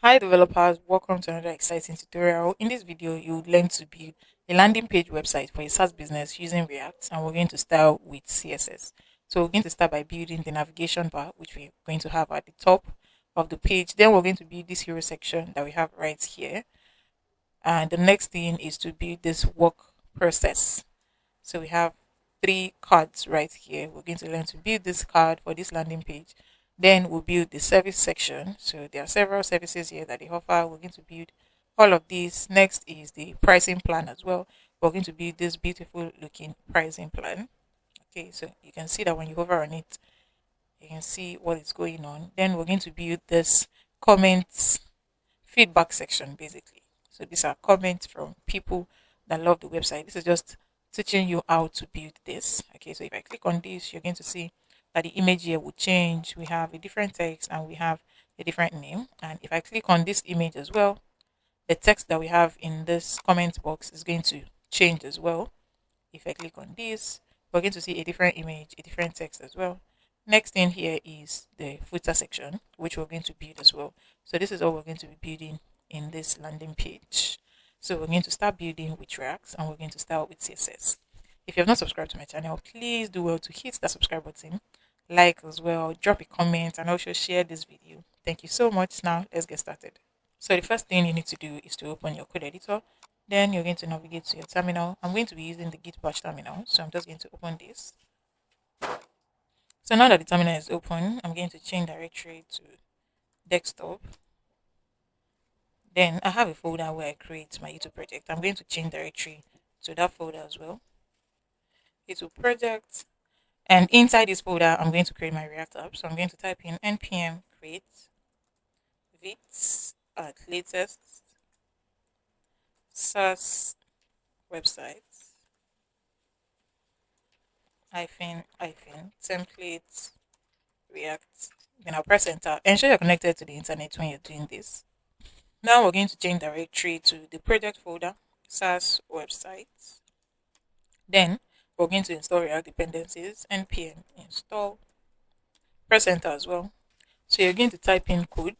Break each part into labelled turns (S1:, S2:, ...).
S1: Hi developers, welcome to another exciting tutorial. In this video, you will learn to build a landing page website for a SaaS business using React, and we're going to start with CSS. So we're going to start by building the navigation bar, which we're going to have at the top of the page. Then we're going to build this hero section that we have right here. And the next thing is to build this work process. So we have three cards right here. We're going to learn to build this card for this landing page. Then we'll build the service section. So there are several services here that they offer. We're going to build all of these. Next is the pricing plan as well. We're going to build this beautiful looking pricing plan. Okay, so you can see that when you hover on it, you can see what is going on. Then we're going to build this comments feedback section basically. So these are comments from people that love the website. This is just teaching you how to build this. Okay, so if I click on this, you're going to see that the image here will change. We have a different text and we have a different name. And if I click on this image as well, the text that we have in this comment box is going to change as well. If I click on this, we're going to see a different image, a different text as well. Next thing here is the footer section, which we're going to build as well. So this is all we're going to be building in this landing page. So we're going to start building with React and we're going to start with CSS. If you have not subscribed to my channel, please do well to hit that subscribe button, like as well, drop a comment and also share this video. Thank you so much. Now let's get started. So the first thing you need to do is to open your code editor. Then you're going to navigate to your terminal. I'm going to be using the Git bash terminal. So I'm just going to open this. So now that the terminal is open, I'm going to change directory to desktop. Then I have a folder where I create my YouTube project. I'm going to change directory to that folder as well. YouTube project. And inside this folder, I'm going to create my React app. So I'm going to type in npm create vits at latest SaaS website template React. Then I'll press enter. Ensure you're connected to the internet when you're doing this. Now we're going to change directory to the project folder, SaaS website. Then we're going to install React dependencies, npm install, press enter as well. So you're going to type in code,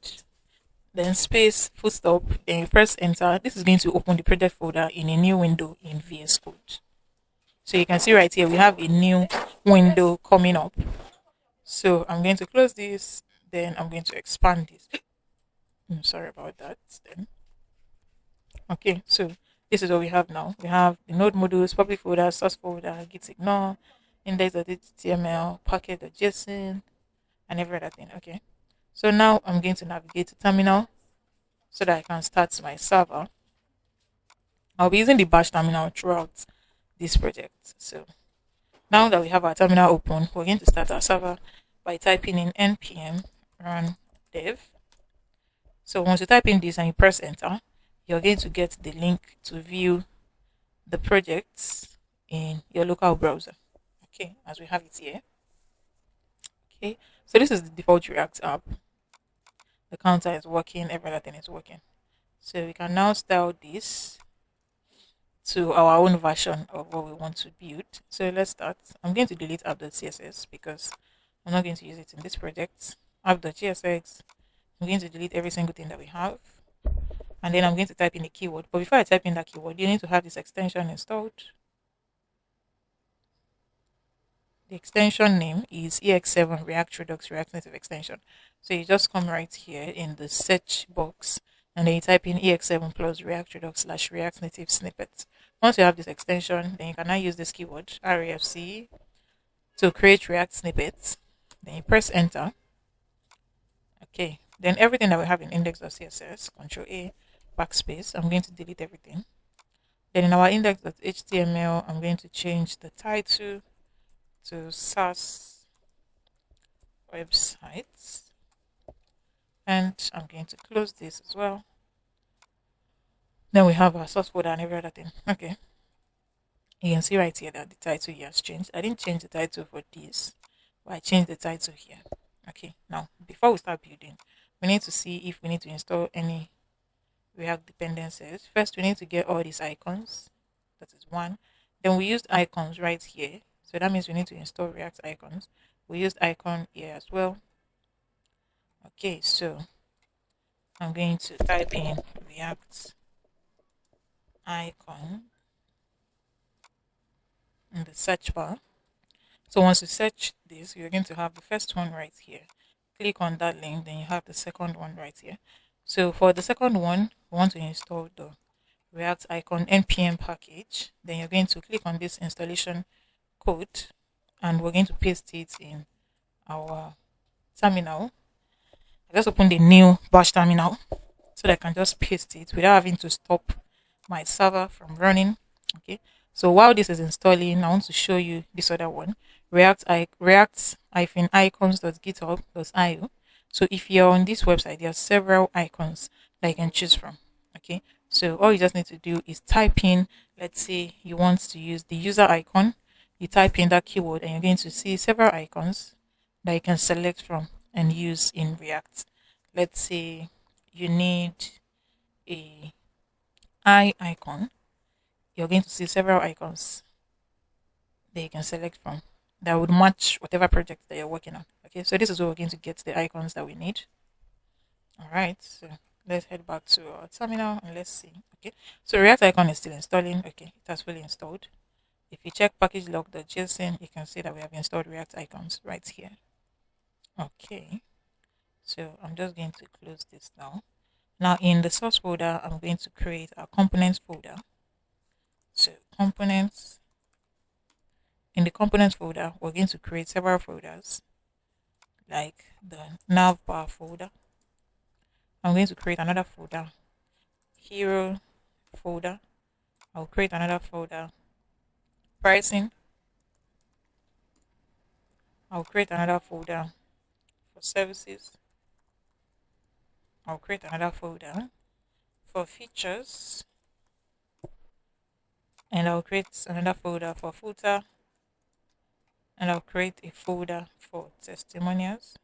S1: then space, full stop, then you press enter. This is going to open the project folder in a new window in VS Code. So you can see right here, we have a new window coming up. So I'm going to close this, then I'm going to expand this. Sorry about that. Then okay, so this is what we have now. We have the node modules, public folder, source folder, git ignore, index.html, packet.json, and every other thing. Okay. So now I'm going to navigate to terminal so that I can start my server. I'll be using the bash terminal throughout this project. So now that we have our terminal open, we're going to start our server by typing in npm run dev. So once you type in this and you press enter, you're going to get the link to view the projects in your local browser. Okay, as we have it here. Okay, so this is the default React app. The counter is working, everything is working. So we can now style this to our own version of what we want to build. So let's start. I'm going to delete app.css because I'm not going to use it in this project. App.csx, I'm going to delete every single thing that we have. And then I'm going to type in a keyword. But before I type in that keyword, you need to have this extension installed. The extension name is EX7 React Redux React Native extension. So you just come right here in the search box and then you type in EX7 plus React Redux / React Native snippets. Once you have this extension, then you can now use this keyword REFC to create React snippets. Then you press enter. Okay, then everything that we have in index.css, Control A, backspace, I'm going to delete everything. Then in our index.html, I'm going to change the title to SaaS websites. And I'm going to close this as well. Then we have our source folder and every other thing. Okay. You can see right here that the title here has changed. I didn't change the title for this, but I changed the title here. Okay. Now, before we start building, we need to see if we need to install any React dependencies. First, we need to get all these icons. That is one. Then we used icons right here. So that means we need to install React icons. We used icon here as well. Okay, so I'm going to type in React icon in the search bar. So once you search this, you're going to have the first one right here. Click on that link, then you have the second one right here. So for the second one, we want to install the React icon npm package. Then you're going to click on this installation code, and we're going to paste it in our terminal. I just opened a new bash terminal so that I can just paste it without having to stop my server from running. Okay. So while this is installing, I want to show you this other one, react-icons.github.io. So if you're on this website, there are several icons that you can choose from. Okay. So all you just need to do is type in, let's say you want to use the user icon. You type in that keyword and you're going to see several icons that you can select from and use in React. Let's say you need a eye icon. You're going to see several icons that you can select from that would match whatever project that you're working on. Okay, so this is where we're going to get the icons that we need. All right, so let's head back to our terminal and let's see. Okay, so React icon is still installing. Okay, it has fully installed. If you check package log.json, you can see that we have installed React icons right here. Okay, so I'm just going to close this now. Now in the source folder, I'm going to create a components folder. So components, in the components folder, we're going to create several folders like the navbar folder. I'm going to create another folder, hero folder. I'll create another folder, pricing. I'll create another folder for services. I'll create another folder for features. And I'll create another folder for footer. And I'll create a folder for testimonials.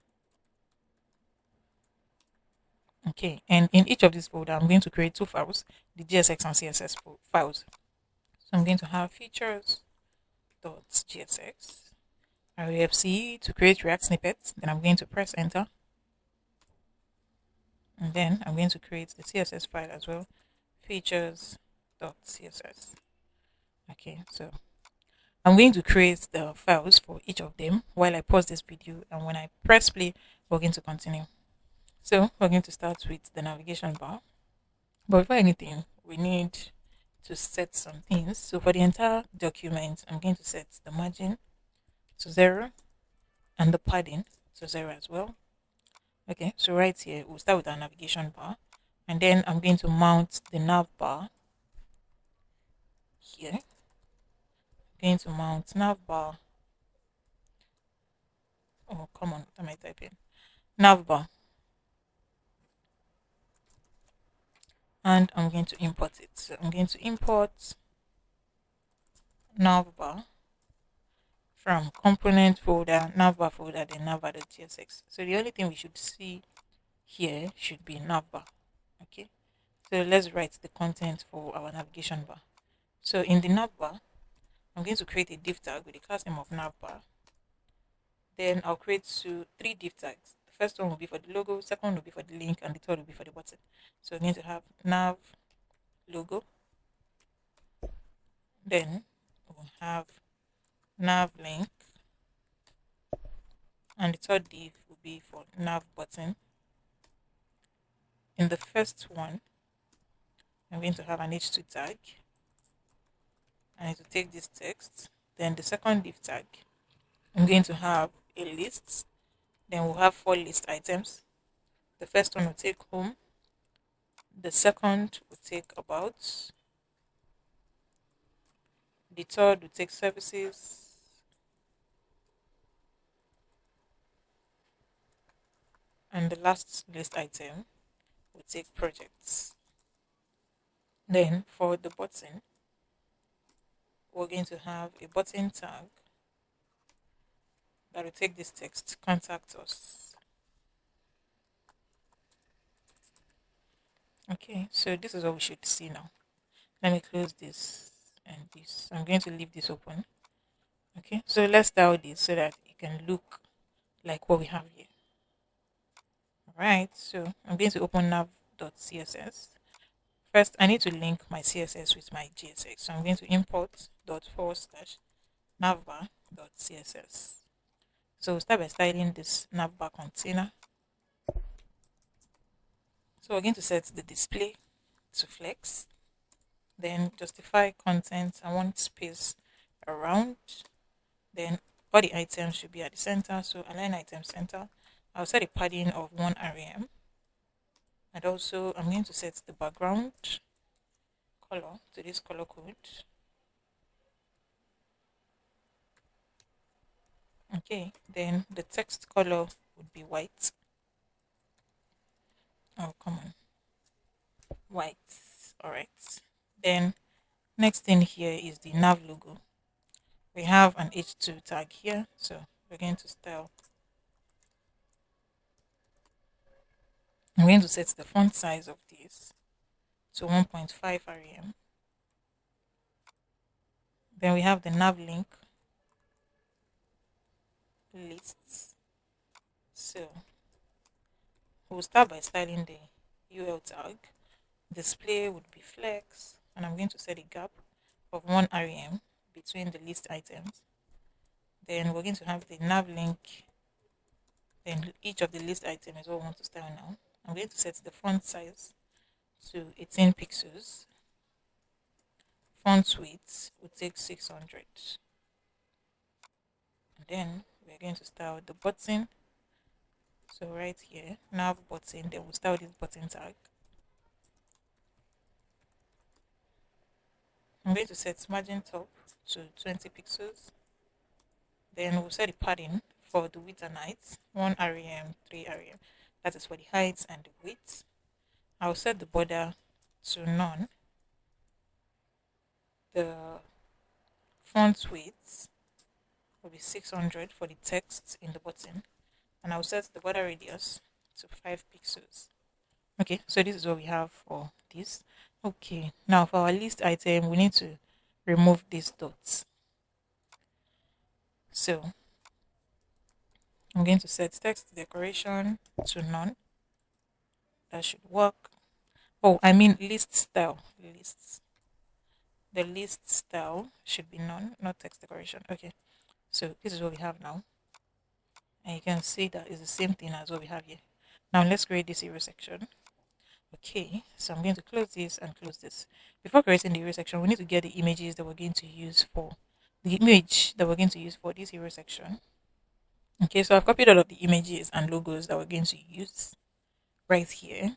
S1: Okay, and in each of these folder, I'm going to create two files, the JSX and CSS files. So I'm going to have features.gsx, REFC to create React snippets. Then I'm going to press enter. And then I'm going to create the CSS file as well, features.css. Okay, so I'm going to create the files for each of them while I pause this video. And when I press play, we're going to continue. So we're going to start with the navigation bar. But before anything, we need to set some things. So for the entire document, I'm going to set the margin to 0 and the padding to 0 as well. Okay, so right here, we'll start with our navigation bar. And then I'm going to mount the nav bar here. I'm going to mount nav bar. Oh, come on, what am I typing? Nav bar. And I'm going to import it. So I'm going to import navbar from component folder, navbar folder, then navbar.tsx. So the only thing we should see here should be navbar. Okay. So let's write the content for our navigation bar. So in the navbar, I'm going to create a div tag with the class name of navbar. Then I'll create three div tags. The first one will be for the logo, second one will be for the link, and the third will be for the button. So I'm going to have nav logo. Then we'll have nav link, and the third div will be for nav button. In the first one, I'm going to have an h2 tag. I need to take this text. Then the second div tag, I'm going to have a list. Then we'll have 4 list items. The first one will take home. The second will take about. The third will take services. And the last list item will take projects. Then for the button, we're going to have a button tag that will take this text, contact us. Okay, so this is what we should see now. Let me close this and this. I'm going to leave this open. Okay, so let's style this so that it can look like what we have here. Alright, so I'm going to open nav .css. First, I need to link my CSS with my GSX. So I'm going to import ./navbar.css. So we'll start by styling this navbar container. So we're going to set the display to flex. Then justify content. I want space around. Then all the items should be at the center. So align item center. I'll set a padding of 1 rem. And also I'm going to set the background color to this color code. Okay, then the text color would be white. Oh, come on. White. All right. Then next thing here is the nav logo. We have an h2 tag here. So we're going to style. I'm going to set the font size of this to 1.5 rem. Then we have the nav link lists. So we'll start by styling the UL tag. Display would be flex, and I'm going to set a gap of 1 rem between the list items. Then we're going to have the nav link. Then each of the list items is what we want to style now. I'm going to set the font size to 18 pixels. Font width will take 600. And then we're going to style the button. So right here, nav button, then we'll style this button tag. I'm going to set margin top to 20 pixels. Then we'll set the padding for the width and height, 1 rem, 3 rem. That is for the height and the width. I'll set the border to none. The font width will be 600 for the text in the button. And I'll set the border radius to 5 pixels. Okay, so this is what we have for this. Okay, now for our list item, we need to remove these dots. So I'm going to set text decoration to none. That should work. Oh, I mean list style. Lists. The list style should be none, not text decoration. Okay, so this is what we have now. And you can see that it's the same thing as what we have here. Now let's create this hero section. Okay, so I'm going to close this and close this. Before creating the hero section, we need to get the images that we're going to use for the image that we're going to use for this hero section. Okay, so I've copied all of the images and logos that we're going to use right here.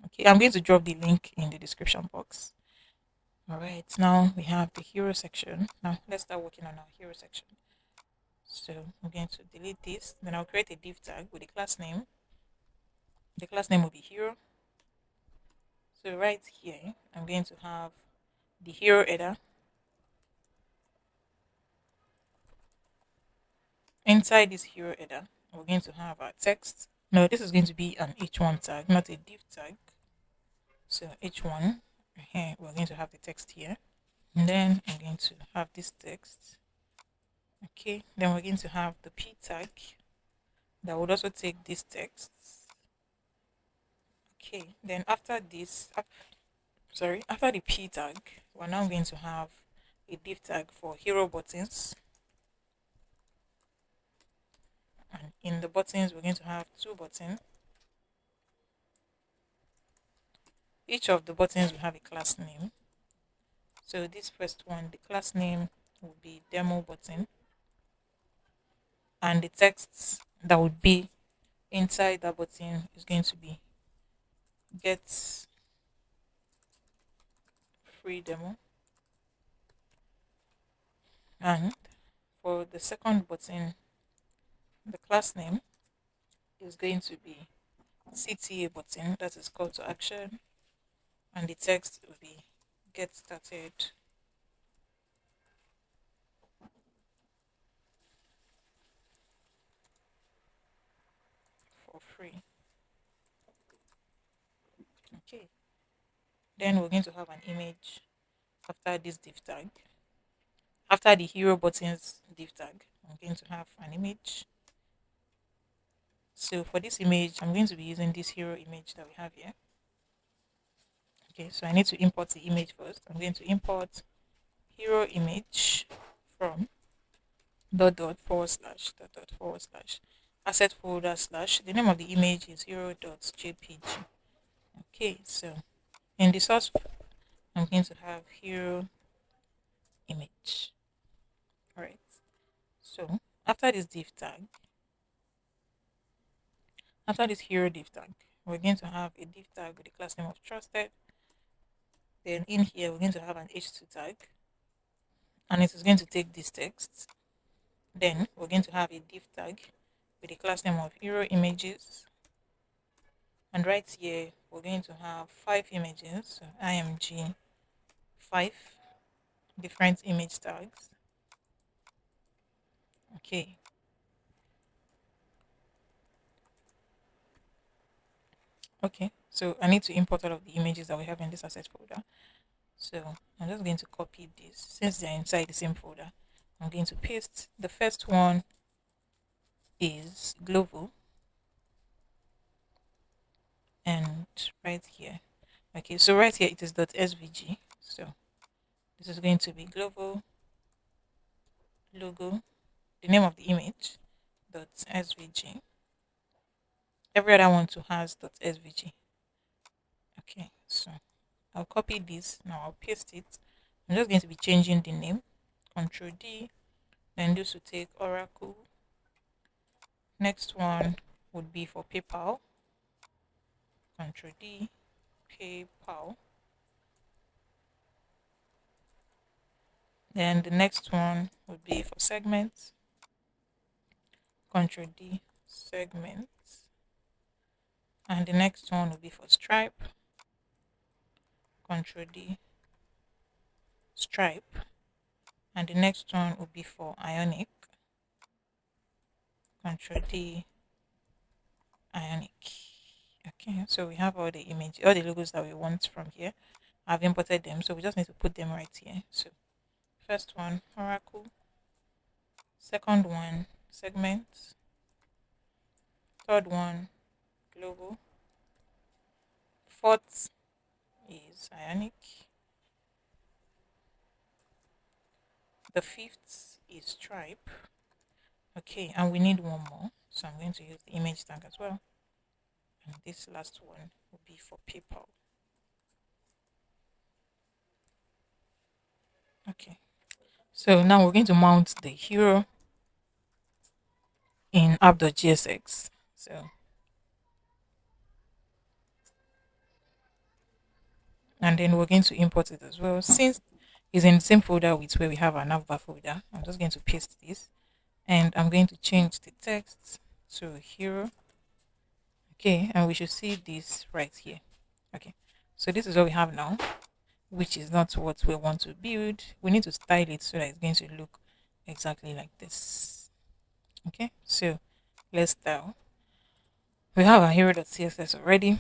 S1: Okay, I'm going to drop the link in the description box. All right, now we have the hero section. Now let's start working on our hero section. So I'm going to delete this. Then I'll create a div tag with a class name. The class name will be hero. So right here, I'm going to have the hero header. Inside this hero header, we're going to have our text. No, this is going to be an h1 tag, not a div tag. So h1, here we're going to have the text here. And then I'm going to have this text. Okay, then we're going to have the p tag that would also take this text. Okay, then after this, after the p tag, we're now going to have a div tag for hero buttons. And in the buttons, we're going to have 2 buttons. Each of the buttons will have a class name. So this first one, the class name will be demo button. And the text that would be inside that button is going to be get free demo. And for the second button, the class name is going to be CTA button, that is call to action, and the text will be get started for free. Okay, then we're going to have an image after this div tag. After the hero buttons div tag, I'm going to have an image. So for this image, I'm going to be using this hero image that we have here. Okay, so I need to import the image first. I'm going to import hero image from dot forward slash asset folder slash the name of the image is hero.jpg. Okay, so in the source I'm going to have hero image. All right, so after this div tag, after this hero div tag, we're going to have a div tag with the class name of trusted. Then in here we're going to have an h2 tag, and it is going to take this text. Then we're going to have a div tag with the class name of hero images, and right here we're going to have 5 images, so img 5 different image tags. Okay, okay, so I need to import all of the images that we have in this asset folder. So I'm just going to copy this since they're inside the same folder. I'm going to paste. The first one is global, and right here. Okay, so right here it is .svg. So this is going to be global logo, the name of the image .svg. Every other one too has .svg. Okay, so I'll copy this. Now I'll paste it. I'm just going to be changing the name. Control D. Then this will take Oracle. Next one would be for PayPal. Control D. PayPal. Then the next one would be for segments. Control D. Segments. And the next one will be for Stripe. Control D. Stripe. And the next one will be for Ionic. Control D. Ionic. Okay, so we have all the image, all the logos that we want from here. I've imported them, so we just need to put them right here. So first one, Oracle. Second one, segments. Third one, global. Fourth is Ionic. The fifth is Stripe. Okay, and we need one more, so I'm going to use the image tag as well. And this last one will be for PayPal. Okay, so now we're going to mount the hero in app.gsx. So, and then we're going to import it as well. Since it's in the same folder with where we have our navbar folder, I'm just going to paste this, and I'm going to change the text to hero. Okay, and we should see this right here. Okay, so this is what we have now, which is not what we want to build. We need to style it so that it's going to look exactly like this. Okay, so let's style. We have our hero.css already,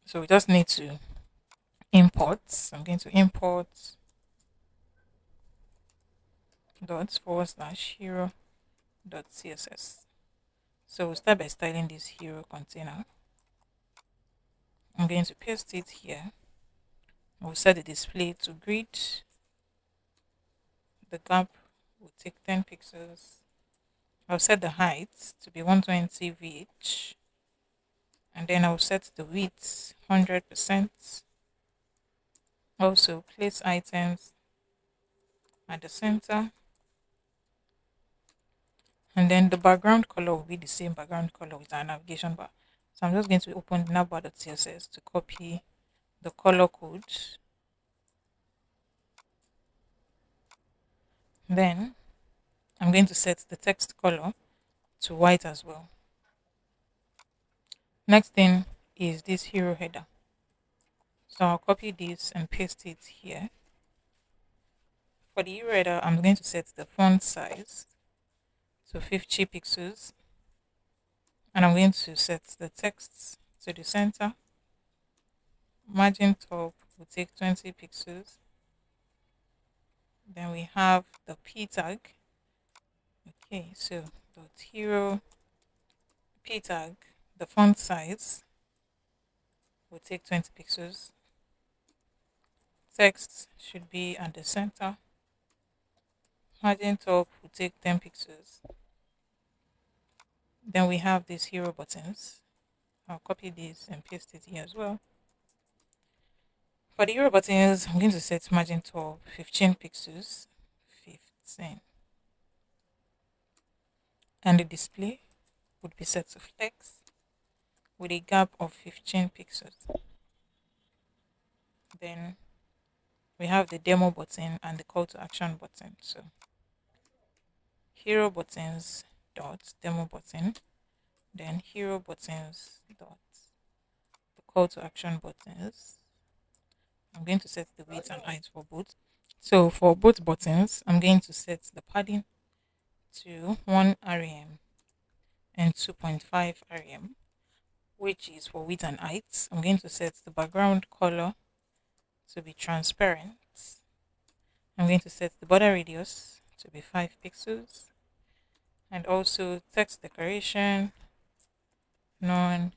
S1: so we just need to import. So I'm going to import ./hero.css. So we'll start by styling this hero container. I'm going to paste it here. We'll set the display to grid. The gap will take 10 pixels. I'll set the height to be 120 VH. And then I'll set the width 100%. Also, place items at the center. And then the background color will be the same background color with our navigation bar. So I'm just going to open navbar.css to copy the color code. Then I'm going to set the text color to white as well. Next thing is this hero header. So I'll copy this and paste it here. For the hero header, I'm going to set the font size to 50 pixels. And I'm going to set the text to the center. Margin top will take 20 pixels. Then we have the p tag. Okay, so dot hero p tag, the font size will take 20 pixels. Text should be at the center. Margin top will take 10 pixels. Then we have these hero buttons. I'll copy this and paste it here as well. For the hero buttons, I'm going to set margin top 15 pixels. 15. And the display would be set to flex with a gap of 15 pixels. Then we have the demo button and the call to action button. So hero buttons dot demo button, then hero buttons dot the call to action buttons. I'm going to set the width and height for both. So for both buttons, I'm going to set the padding to 1 rem and 2.5 rem, which is for width and height. I'm going to set the background color to be transparent. I'm going to set the border radius to be 5 pixels, and also text decoration none,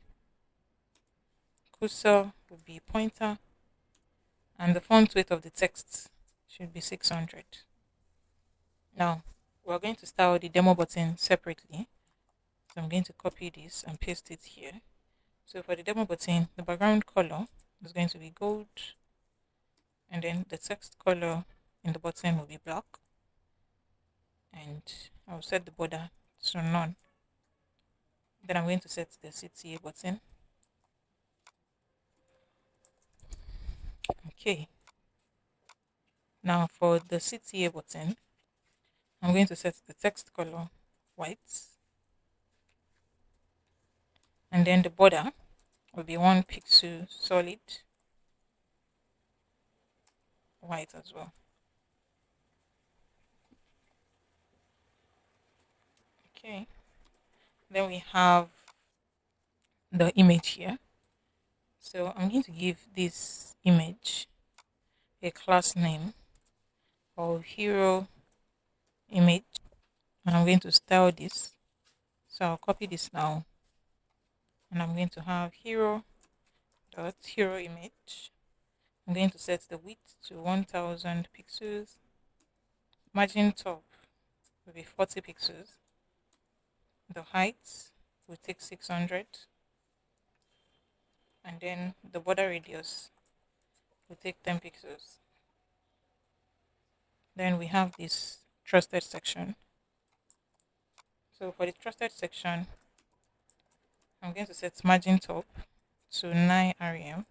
S1: cursor will be pointer, and the font weight of the text should be 600. Now we're going to style the demo button separately, so I'm going to copy this and paste it here. So for the demo button, the background color is going to be gold, and then the text color in the button will be black, and I'll set the border to none. Then I'm going to set the CTA button. Okay. Now for the CTA button, I'm going to set the text color white, and then the border will be 1 pixel solid white as well. Okay. Then we have the image here. So I'm going to give this image a class name of hero image, and I'm going to style this. So I'll copy this now, and I'm going to have hero dot hero image. I'm going to set the width to 1000 pixels. Margin top will be 40 pixels. The height will take 600, and then the border radius will take 10 pixels. Then we have this trusted section. So for the trusted section, I'm going to set margin top to 9 rem.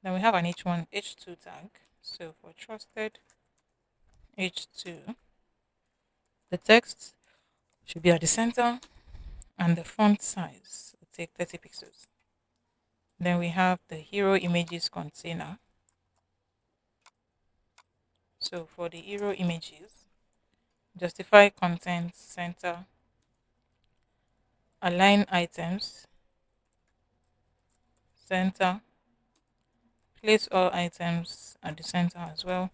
S1: Then we have an H2 tag. So for trusted H2, the text should be at the center, and the font size will take 30 pixels. Then we have the hero images container. So for the hero images, justify content center, align items center, place all items at the center as well.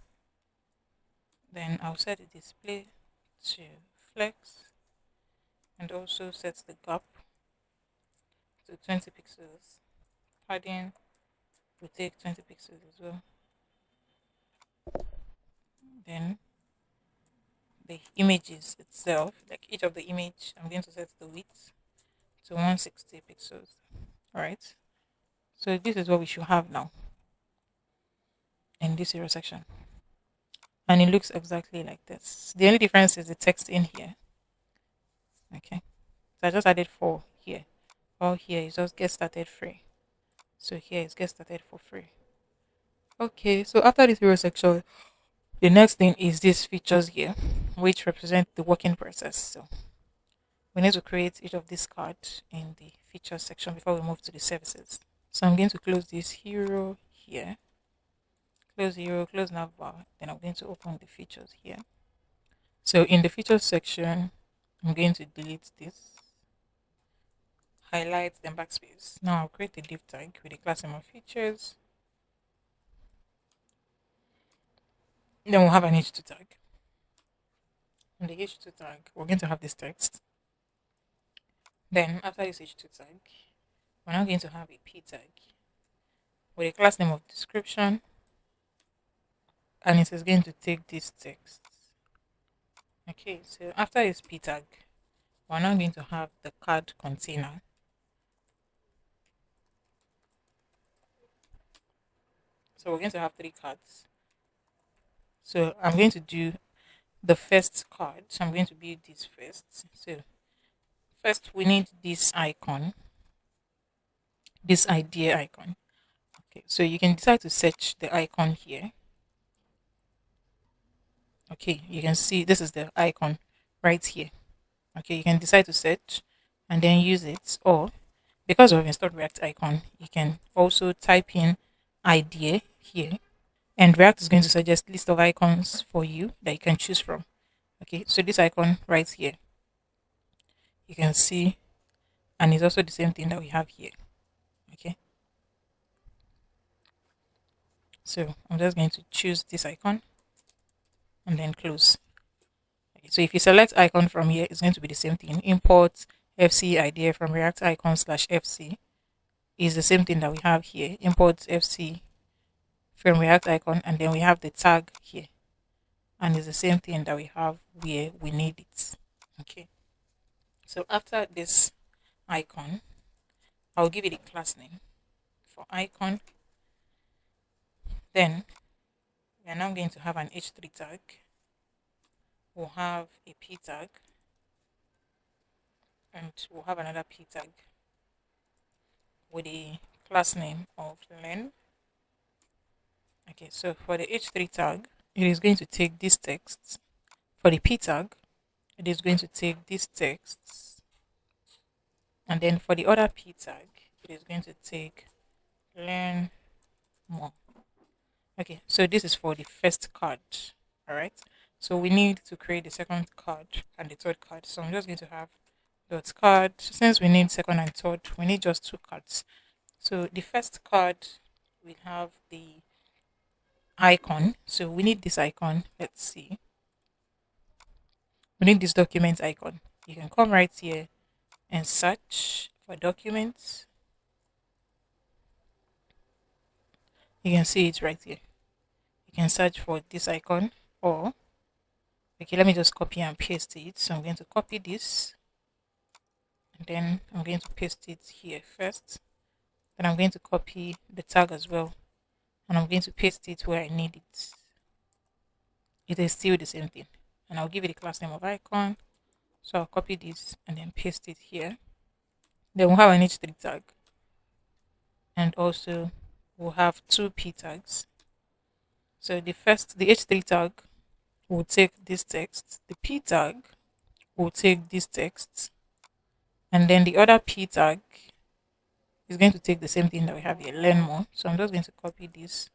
S1: Then I'll set the display to flex, and also set the gap to 20 pixels. Padding will take 20 pixels as well. Then the images itself, like each of the image, I'm going to set the width to 160 pixels. Alright. So this is what we should have now in this hero section. And it looks exactly like this. The only difference is the text in here. Okay. So I just added 4 here. All here is just get started free. So here is get started for free. Okay, so after this hero section, the next thing is these features here, which represent the working process. So we need to create each of these cards in the features section before we move to the services. So I'm going to close this hero here. Close hero, close navbar. Then I'm going to open the features here. So in the features section, I'm going to delete this, highlight, then backspace. Now I'll create a div tag with a class name of features. Then we'll have an H2 tag. In the H2 tag, we're going to have this text. Then after this H2 tag, we're now going to have a P tag with a class name of description. and it is going to take this text. Okay, so after this p tag, we're now going to have the card container. So we're going to have 3 cards. So I'm going to do the first card. So I'm going to build this first. So first we need this icon, this idea icon. Okay, so you can decide to search the icon here. Okay, you can see this is the icon right here. Okay, you can decide to search and then use it, or because we've installed React icon, you can also type in idea here, and React is going to suggest list of icons for you that you can choose from. Okay, so this icon right here, you can see, and it's also the same thing that we have here. Okay, so I'm just going to choose this icon and then close. Okay, so if you select icon from here, it's going to be the same thing. Import FC idea from React icon / FC is the same thing that we have here. Import FC from React icon, and then we have the tag here, and it's the same thing that we have where we need it. Okay, so after this icon, I'll give it a class name for icon. Then we are now going to have an h3 tag. We'll have a p tag, and we'll have another p tag with a class name of len. Okay, so for the h3 tag, it is going to take this text. For the p tag, it is going to take this text. And then for the other p tag, it is going to take learn more. Okay, so this is for the first card. All right, so we need to create the second card and the third card. So I'm just going to have dot card. Since we need second and third, we need just 2 cards. So the first card, we have the icon. So we need this icon. Let's see. We need this document icon. You can come right here and search for documents. You can see it right here. You can search for this icon, or okay, let me just copy and paste it. So I'm going to copy this, and then I'm going to paste it here first. Then I'm going to copy the tag as well, and I'm going to paste it where I need it. It is still the same thing, and I'll give it a class name of icon. So I'll copy this and then paste it here. Then we'll have an h3 tag, and also we'll have 2 p tags. So the h3 tag will take this text, the p tag will take this text, and then the other p tag is going to take the same thing that we have here, learn more. So I'm just going to copy this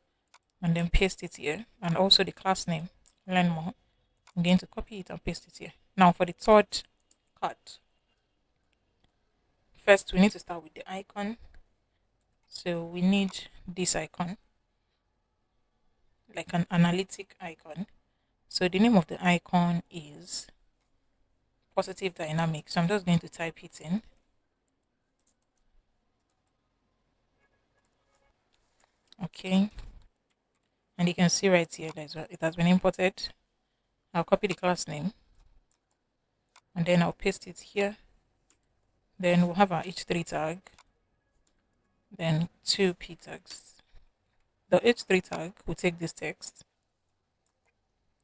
S1: and then paste it here, and also the class name, learn more. I'm going to copy it and paste it here. Now for the third card, first we need to start with the icon. So we need this icon, like an analytic icon. So the name of the icon is positive dynamic. So I'm just going to type it in. Okay, and you can see right here that it has been imported. I'll copy the class name, and then I'll paste it here. Then we'll have our h3 tag, then 2 p tags. The h3 tag will take this text,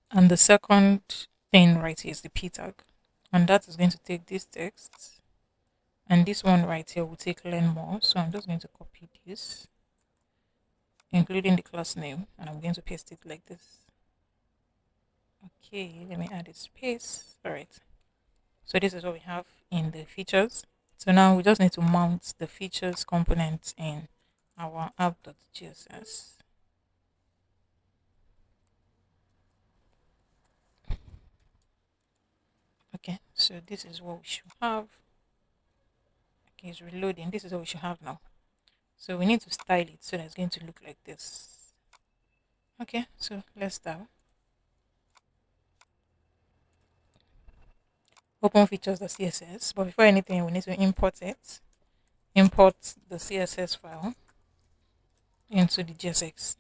S1: and the second thing right here is the p tag, and that is going to take this text, and this one right here will take learn more. So I'm just going to copy this, including the class name, and I'm going to paste it like this. Okay, let me add a space. All right, so this is what we have in the features. So now we just need to mount the features component in our app.gss. Okay, so this is what we should have. Okay, it's reloading. This is what we should have now. So we need to style it so that it's going to look like this. Okay, so let's start. Open features.css, but before anything we need to import it. Import the CSS file into the JSX.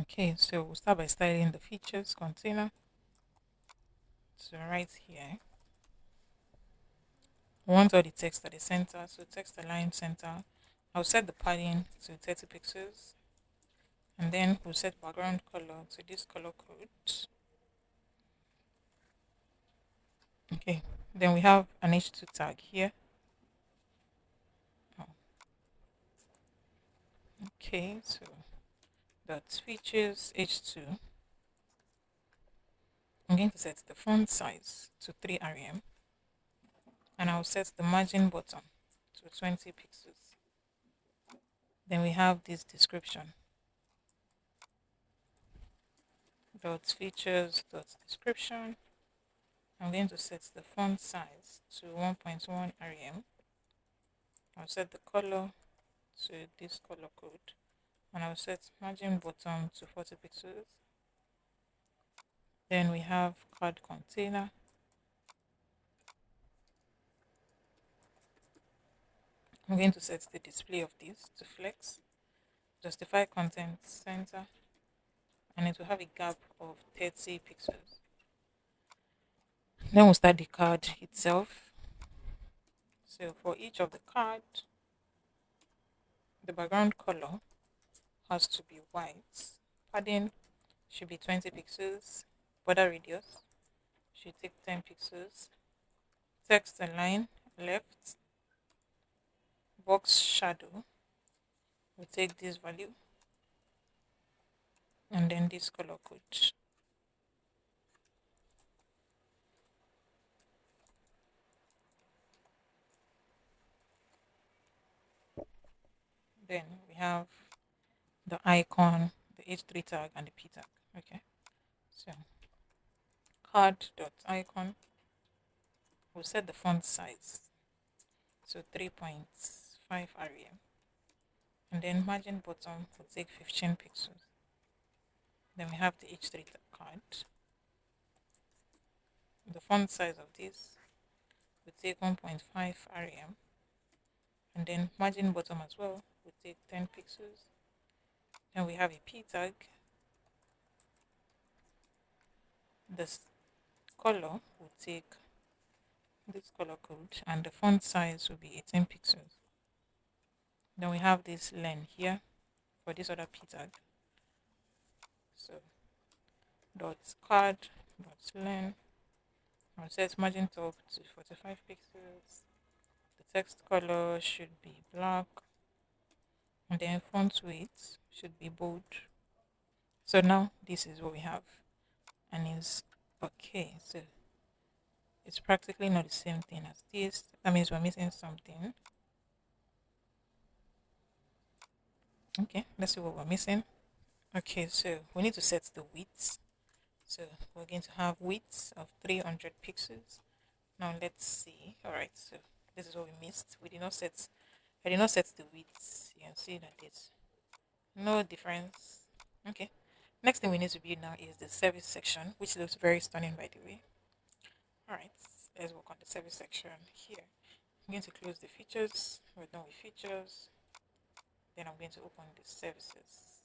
S1: Okay, so we'll start by styling the features container. So right here, we want all the text at the center. So text align center. I'll set the padding to 30 pixels, and then we'll set background color to this color code. Okay, then we have an H2 tag here. Oh, okay, so that's features H2. I'm going to set the font size to 3 rem, and I'll set the margin button to 20 pixels. Then we have this description dot features dot description. I'm going to set the font size to 1.1 rem. I'll set the color to this color code, and I'll set margin bottom to 40 pixels. Then we have card container. I'm going to set the display of this to flex, justify content center, and it will have a gap of 30 pixels. Then we'll start the card itself. So for each of the card, the background color has to be white. Padding should be 20 pixels. Border radius should take 10 pixels. Text align left. Box shadow will take this value. And then this color code. Then we have the icon, the H3 tag, and the P tag. Okay. So card.icon will set the font size to 3.5 rem, and then margin bottom will take 15 pixels. Then we have the H3 card. The font size of this will take 1.5 rem, and then margin bottom as well will take 10 pixels. Then we have a P tag. This color will take this color code, and the font size will be 18 pixels. Then we have this len here for this other P tag. So dot card dot len. I'll set margin top to 45 pixels. The text color should be black, and then font weight should be bold. So now this is what we have, and it's okay. So it's practically not the same thing as this. That means we're missing something. Okay, let's see what we're missing. Okay, so we need to set the width. So we're going to have width of 300 pixels. Now let's see. All right, so this is what we missed. I did not set the width. You can see that there's no difference. Okay. Next thing we need to build now is the service section, which looks very stunning, by the way. All right, let's work on the service section here. I'm going to close the features. We're done with features. Then I'm going to open the services.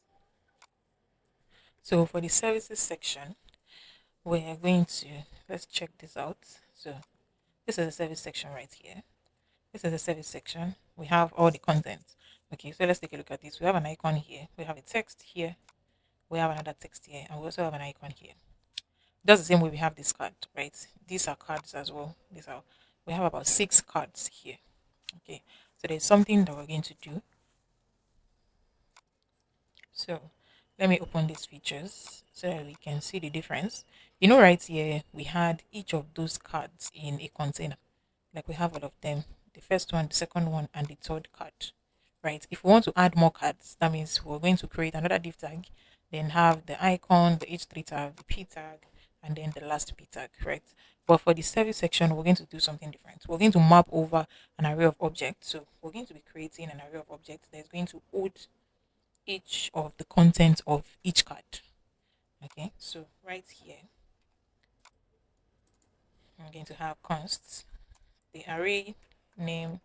S1: So for the services section, we're going to, let's check this out. So this is the service section right here. This is the service section. We have all the content. Okay, so let's take a look at this. We have an icon here. We have a text here. We have another text here. And we also have an icon here. Just the same way we have this card, right? These are cards as well. We have about 6 cards here. Okay, so there's something that we're going to do. So let me open these features so that we can see the difference. You know, right here, we had each of those cards in a container. Like we have all of them. The first one, the second one, and the third card. Right? If we want to add more cards, that means we're going to create another div tag, then have the icon, the H3 tag, the P tag, and then the last P tag, right? But for the service section, we're going to do something different. We're going to map over an array of objects. So we're going to be creating an array of objects that's going to hold each of the content of each card. Okay, so right here, I'm going to have const. The array name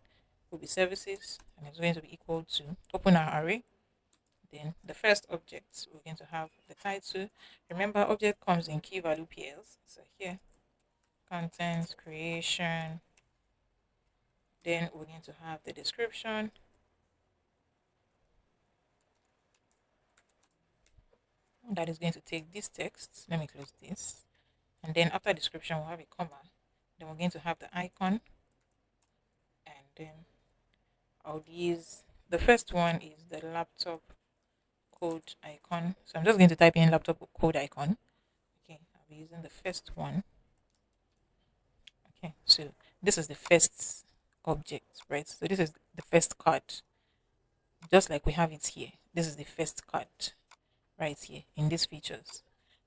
S1: will be services, and it's going to be equal to open our array, Then the first object, we're going to have the title. Remember, object comes in key value pairs. So here, content creation. Then we're going to have the description. That is going to take this text. Let me close this. And then after description, we'll have a comma. Then we're going to have the icon. And then I'll use the first one is the laptop code icon. So I'm just going to type in laptop code icon. Okay, I'll be using the first one. Okay, so this is the first object, right? So this is the first card, just like we have it here. This is the first card right here in these features.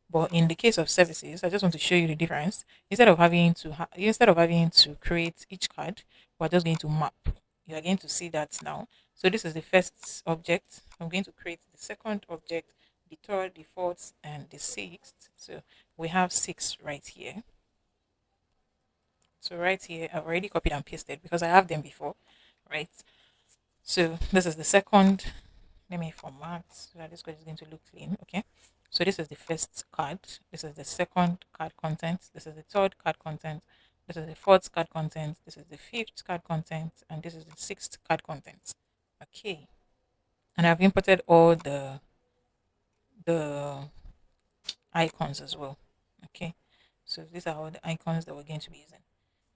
S1: But in the case of services, I just want to show you the difference. Instead of having to create each card, we're just going to map. You are going to see that now. So this is the first object. I'm going to create the second object, the third, the fourth, and the sixth. So we have 6 right here. So right here, I've already copied and pasted because I have them before, right? So this is the second. Let me format so that this code is going to look clean. Okay. So this is the first card. This is the second card content. This is the third card content. This is the fourth card content. This is the fifth card content, and this is the sixth card content. Okay. And I've imported all the icons as well. Okay. So these are all the icons that we're going to be using.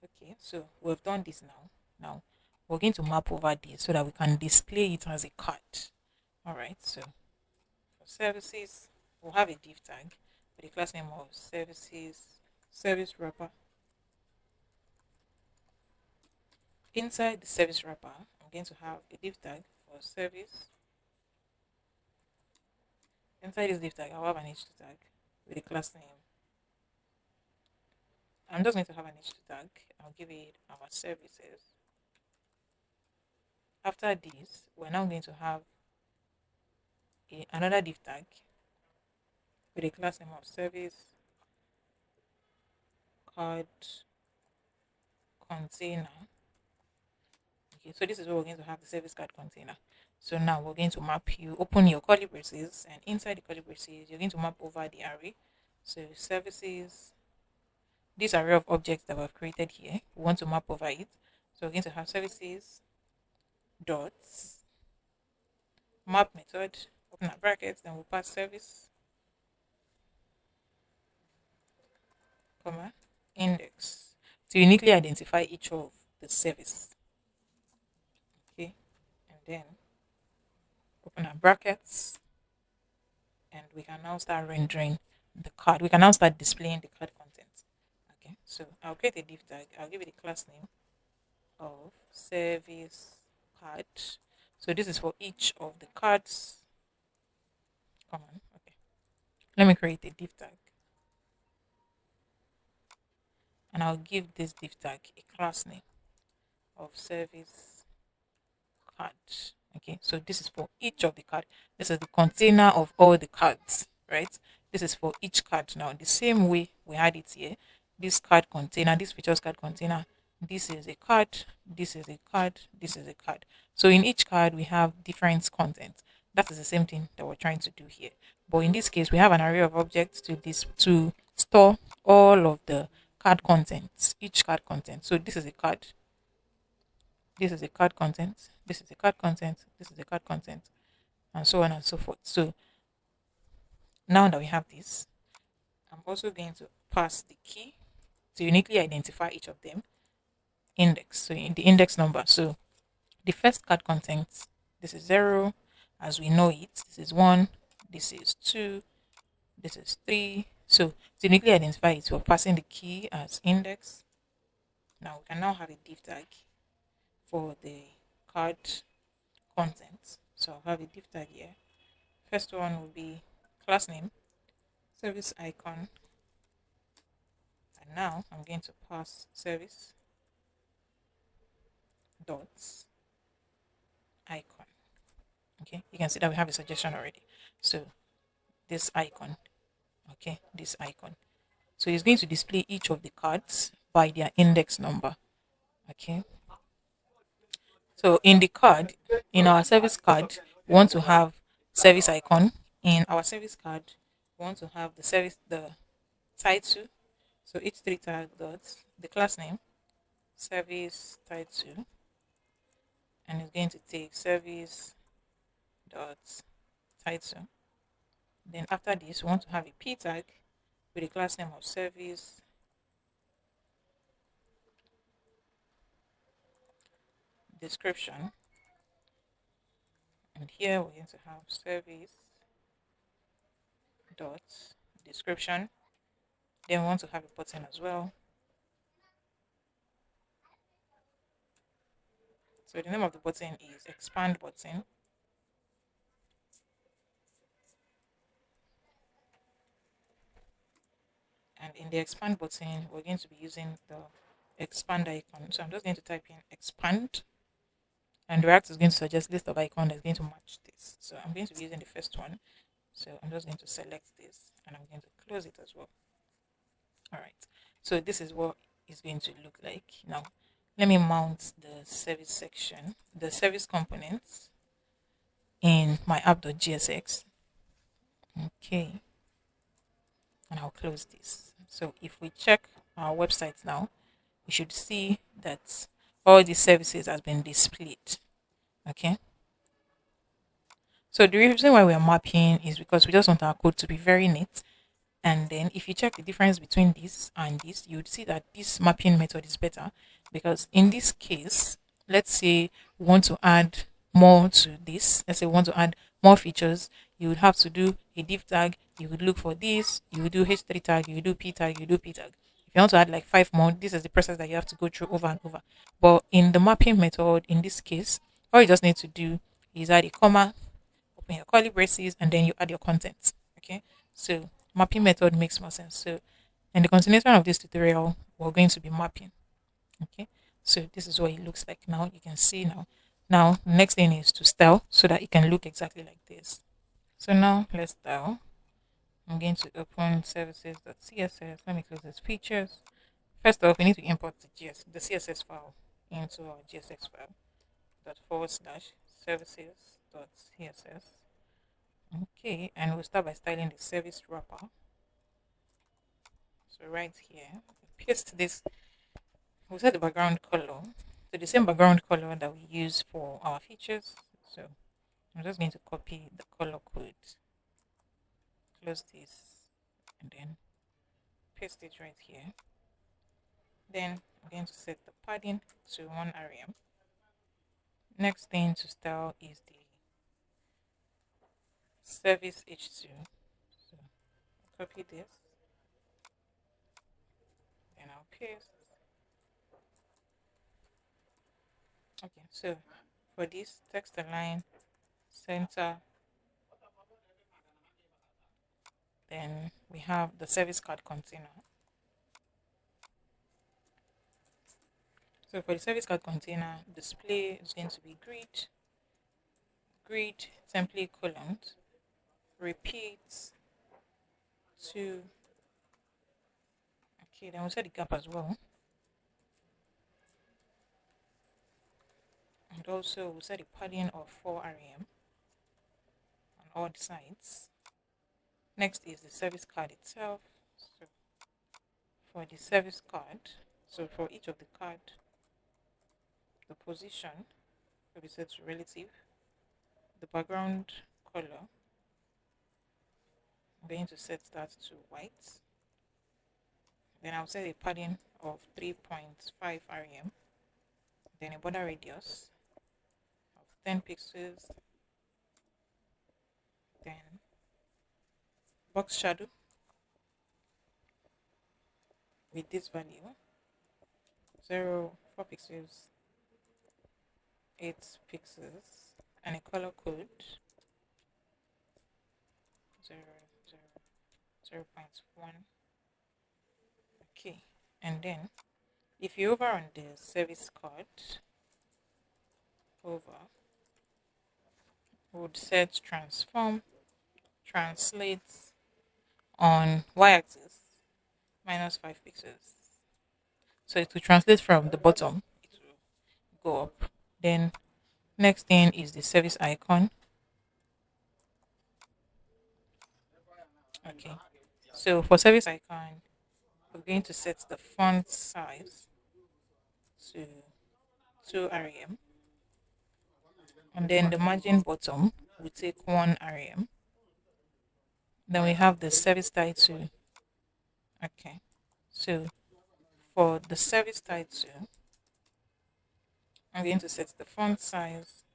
S1: Okay, so we've done this now. Now we're going to map over this so that we can display it as a card. All right, so for services, we'll have a div tag with the class name of services, service wrapper. Inside the service wrapper, I'm going to have a div tag for service. Inside this div tag, I'll have an h2 tag with the class name. I'm just going to have an h2 tag. I'll give it our services. After this, we're now going to have another div tag with a class name of service card container. Okay, so this is where we're going to have the service card container. So now we're going to map. You open your curly braces, and inside the curly braces, you're going to map over the array. So services, this array of objects that we've created here, we want to map over it. So we're going to have services dots map method, open our brackets, then we'll pass service, comma, index to uniquely identify each of the service. Okay, and then open our brackets, and we can now start rendering the card. We can now start displaying the card content. Okay, so I'll create a div tag. I'll give it a class name of service card. So this is for each of the cards. Come on, okay. Let me create a div tag. And I'll give this div tag a class name of service card. Okay, so this is for each of the card. This is the container of all the cards, right? This is for each card now. The same way we had it here. This card container, this features card container, this is a card, this is a card, this is a card. So in each card we have different content. That is the same thing that we're trying to do here. But in this case, we have an array of objects to store all of the card contents, each card content. So this is a card. This is a card content. This is a card content. This is a card content, and so on and so forth. So now that we have this, I'm also going to pass the key to uniquely identify each of them. Index. So in the index number. So the first card content, this is 0, as we know it. This is 1. This is 2. This is 3. So to uniquely identify it, we're passing the key as index. Now we can now have a div tag for the card content. So I'll have a div tag here. First one will be class name, service icon, and now I'm going to pass service dots icon. Okay, you can see that we have a suggestion already. So this icon, okay, this icon. So it's going to display each of the cards by their index number. Okay. So in the card, in our service card, we want to have service icon. In our service card, we want to have the title. So h3 tag dot the class name, service title, and it's going to take service dot title. Then after this, we want to have a p tag with the class name of service description. And here we're going to have service dot description. Then we want to have a button as well. So the name of the button is expand button. And in the expand button, we're going to be using the expand icon. So I'm just going to type in expand, and React is going to suggest list of icons that's going to match this. So I'm going to be using the first one. So I'm just going to select this, and I'm going to close it as well. All right. So this is what it's going to look like. Now, let me mount the service section, the service components in my app.gsx. Okay. And I'll close this. So if we check our website now, we should see that all these services has been displayed. Okay. So the reason why we are mapping is because we just want our code to be very neat. And then if you check the difference between this and this, you would see that this mapping method is better, because in this case, let's say we want to add more to this. Let's say we want to add more features. You would have to do a div tag. You would look for this. You would do h3 tag. You would do p tag. You do p tag. If you want to add like 5 more, this is the process that you have to go through over and over. But in the mapping method, in this case, all you just need to do is add a comma, open your curly braces, and then you add your content. Okay. So mapping method makes more sense. So in the continuation of this tutorial, we're going to be mapping. Okay. So this is what it looks like now. You can see now. Now, next thing is to style so that it can look exactly like this. So now let's style. I'm going to open services.css. Let me close these features. First off, we need to import the CSS file into our GSX file. /services.css. Okay, and we'll start by styling the service wrapper. So right here, paste this. We'll set the background color to the same background color that we use for our features. So I'm just going to copy the color code, close this, and then paste it right here. Then I'm going to set the padding to 1 rem. Next thing to style is the service h2. So copy this, then I'll paste. Okay, so for this text align center, then we have the service card container. So for the service card container, display is going to be grid template columns, repeat to. Okay, then we'll set the gap as well. And also we'll set the padding of 4 rem on all the sides. Next is the service card itself. So for the service card, so for each of the card, the position will be set to relative. The background color, I'm going to set that to white. Then I'll set a padding of 3.5 rem. Then a border radius of 10 pixels. Then box shadow with this value 4 pixels, 8 pixels, and a color code 0.1. Okay, and then if you hover on the service card, would set transform translate on y-axis -5 pixels. So it will translate from the bottom, it will go up. Then next thing is the service icon. Okay. So for service icon, we're going to set the font size to 2 rem, and then the margin bottom we take 1 rem. Then we have the service title. Okay. So for the service title, I'm going to set the font size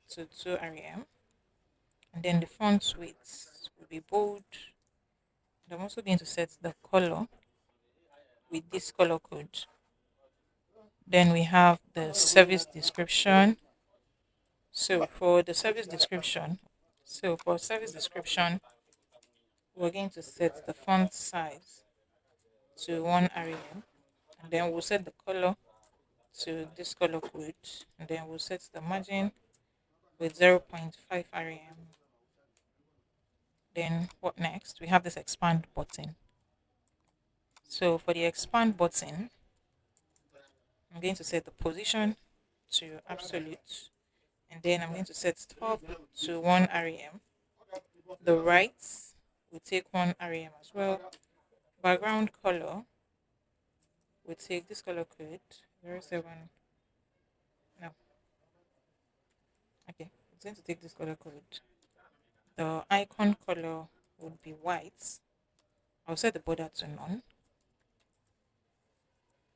S1: to 2 rem, and then the font width will be bold. And I'm also going to set the color with this color code. Then we have the service description. So for service description, we're going to set the font size to 1 rem, and then we'll set the color to this color code, and then we'll set the margin with 0.5 rem. Then what next? We have this expand button. So for the expand button, I'm going to set the position to absolute, and then I'm going to set top to 1 rem. The right will take 1 rem as well. Background color will take this color code 07. No, okay, it's going to take this color code. The icon color would be white. I'll set the border to none.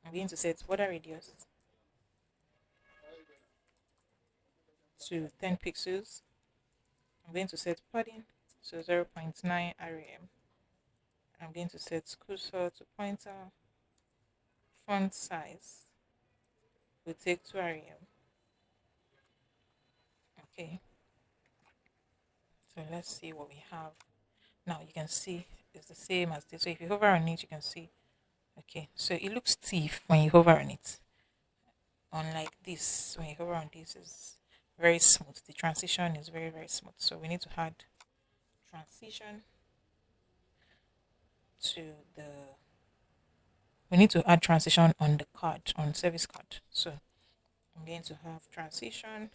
S1: I'm going to set border radius to 10 pixels. I'm going to set padding to 0.9 rem. I'm going to set cursor to pointer. Font size will take 2 rem. Okay, so let's see what we have. Now you can see it's the same as this. So if you hover on it, you can see. Okay, so it looks stiff when you hover on it. Unlike this, when you hover on this, is very smooth. The transition is very, very smooth. So we need to add transition to the we need to add transition on the card, on service card. So I'm going to have transition,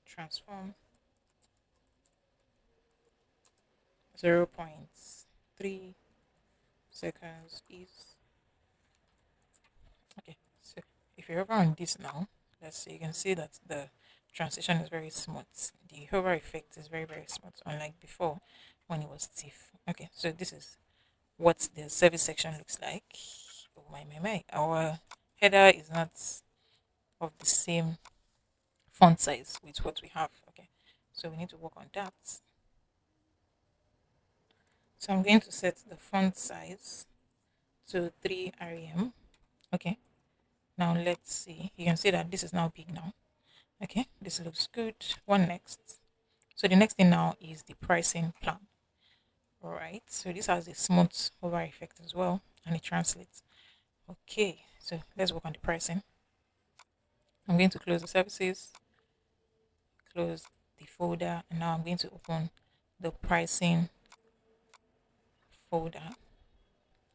S1: transform 0.3 seconds is. Okay, so if you hover on this now, let's see, you can see that the transition is very smooth. The hover effect is very, very smooth, unlike before when it was stiff. Okay, so this is what the service section looks like. Oh my. Our header is not of the same font size with what we have. Okay, so we need to work on that. So I'm going to set the font size to 3 rem. Okay, now let's see. You can see that this is now big now. Okay, this looks good. One next. So the next thing now is the pricing plan. All right, so this has a smooth hover effect as well, and it translates. Okay, so let's work on the pricing. I'm going to close the services, close the folder, and now I'm going to open the pricing folder.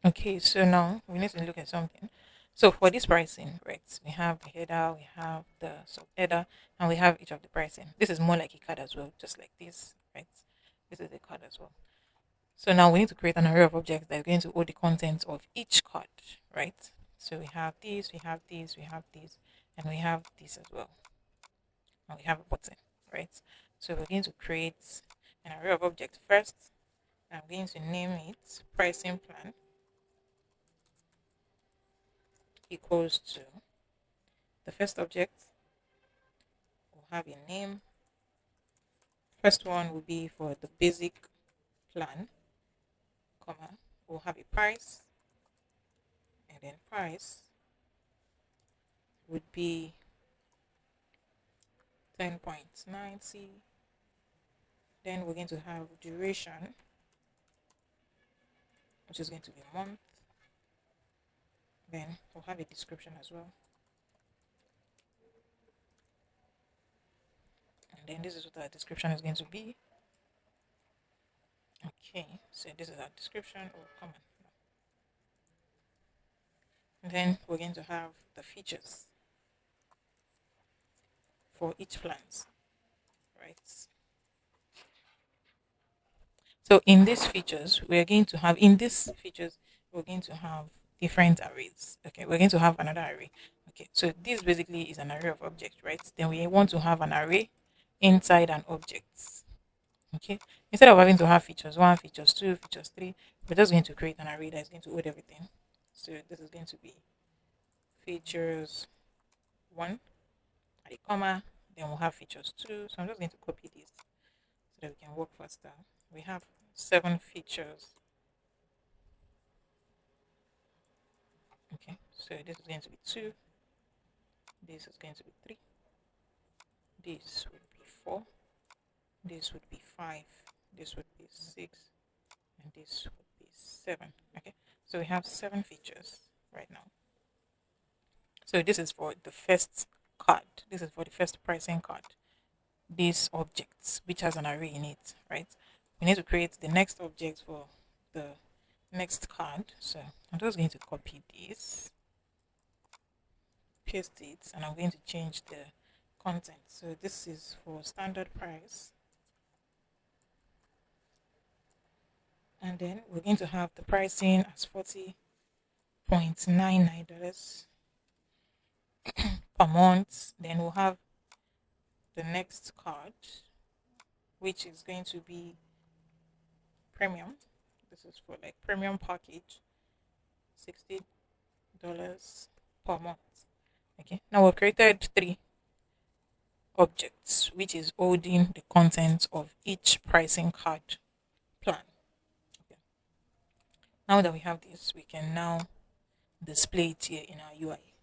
S1: Okay, so now we need to look at something. So for this pricing, right, we have the header, we have the sub-header, and we have each of the pricing. This is more like a card as well, just like this, right? This is a card as well. So now we need to create an array of objects that are going to hold the content of each card, right? So we have this, we have this, we have this, and we have this as well. And we have a button, right? So we're going to create an array of objects first. I'm going to name it pricing plan equals to the first object will have a name. First one will be for the basic plan, comma, we'll have a price, and then price would be 10.90. Then we're going to have duration, which is going to be a month. Then we'll have a description as well. And then this is what our description is going to be. Okay, so this is our description. Oh, come on. And then we're going to have the features for each plans, right? So in these features, we're going to have different arrays. Okay, we're going to have another array. Okay, so this basically is an array of objects, right? Then we want to have an array inside an object. Okay, instead of having to have features one, features two, features three, we're just going to create an array that is going to hold everything. So this is going to be features one, at a comma, then we'll have features two. So I'm just going to copy this so that we can work faster. We have 7 features. Okay, so this is going to be 2, this is going to be 3, this would be 4, this would be 5, this would be 6, and this would be 7. Okay, so we have 7 features right now. So this is for the first card. This is for the first pricing card. This object, which has an array in it, right? We need to create the next object for the next card. So I'm just going to copy this, paste it, and I'm going to change the content. So this is for standard price. And then we're going to have the pricing as $40.99 per month. Then we'll have the next card, which is going to be premium. This is for like premium package, $60 per month. Okay, now we've created 3 objects, which is holding the content of each pricing card plan. Okay. Now that we have this, we can now display it here in our UI.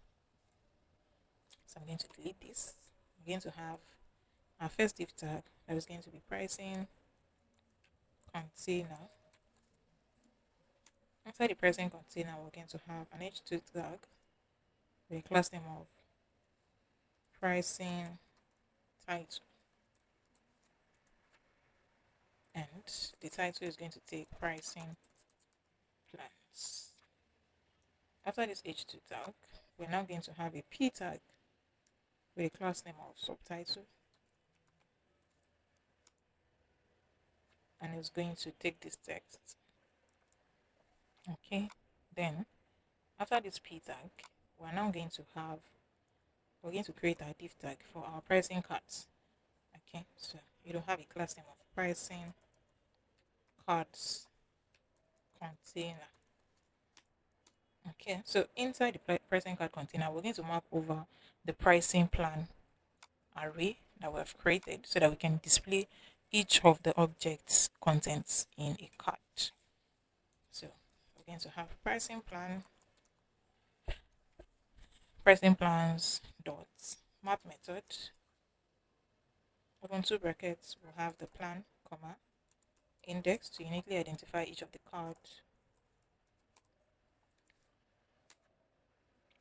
S1: So I'm going to delete this. I'm going to have our first div tag that is going to be pricing container. Inside the pricing container, we're going to have an h2 tag with a class name of pricing title. And the title is going to take pricing plans. After this h2 tag, we're now going to have a p tag with a class name of subtitle. And it's going to take this text. Okay, then after this p tag, we're going to create our div tag for our pricing cards. Okay, so it'll have a class name of pricing cards container. Okay, so inside the pricing card container, we're going to map over the pricing plan array that we have created so that we can display each of the objects contents in a card. So we're going to have pricing plans dot map method. Open 2 brackets, we'll have the plan, comma, index to uniquely identify each of the cards.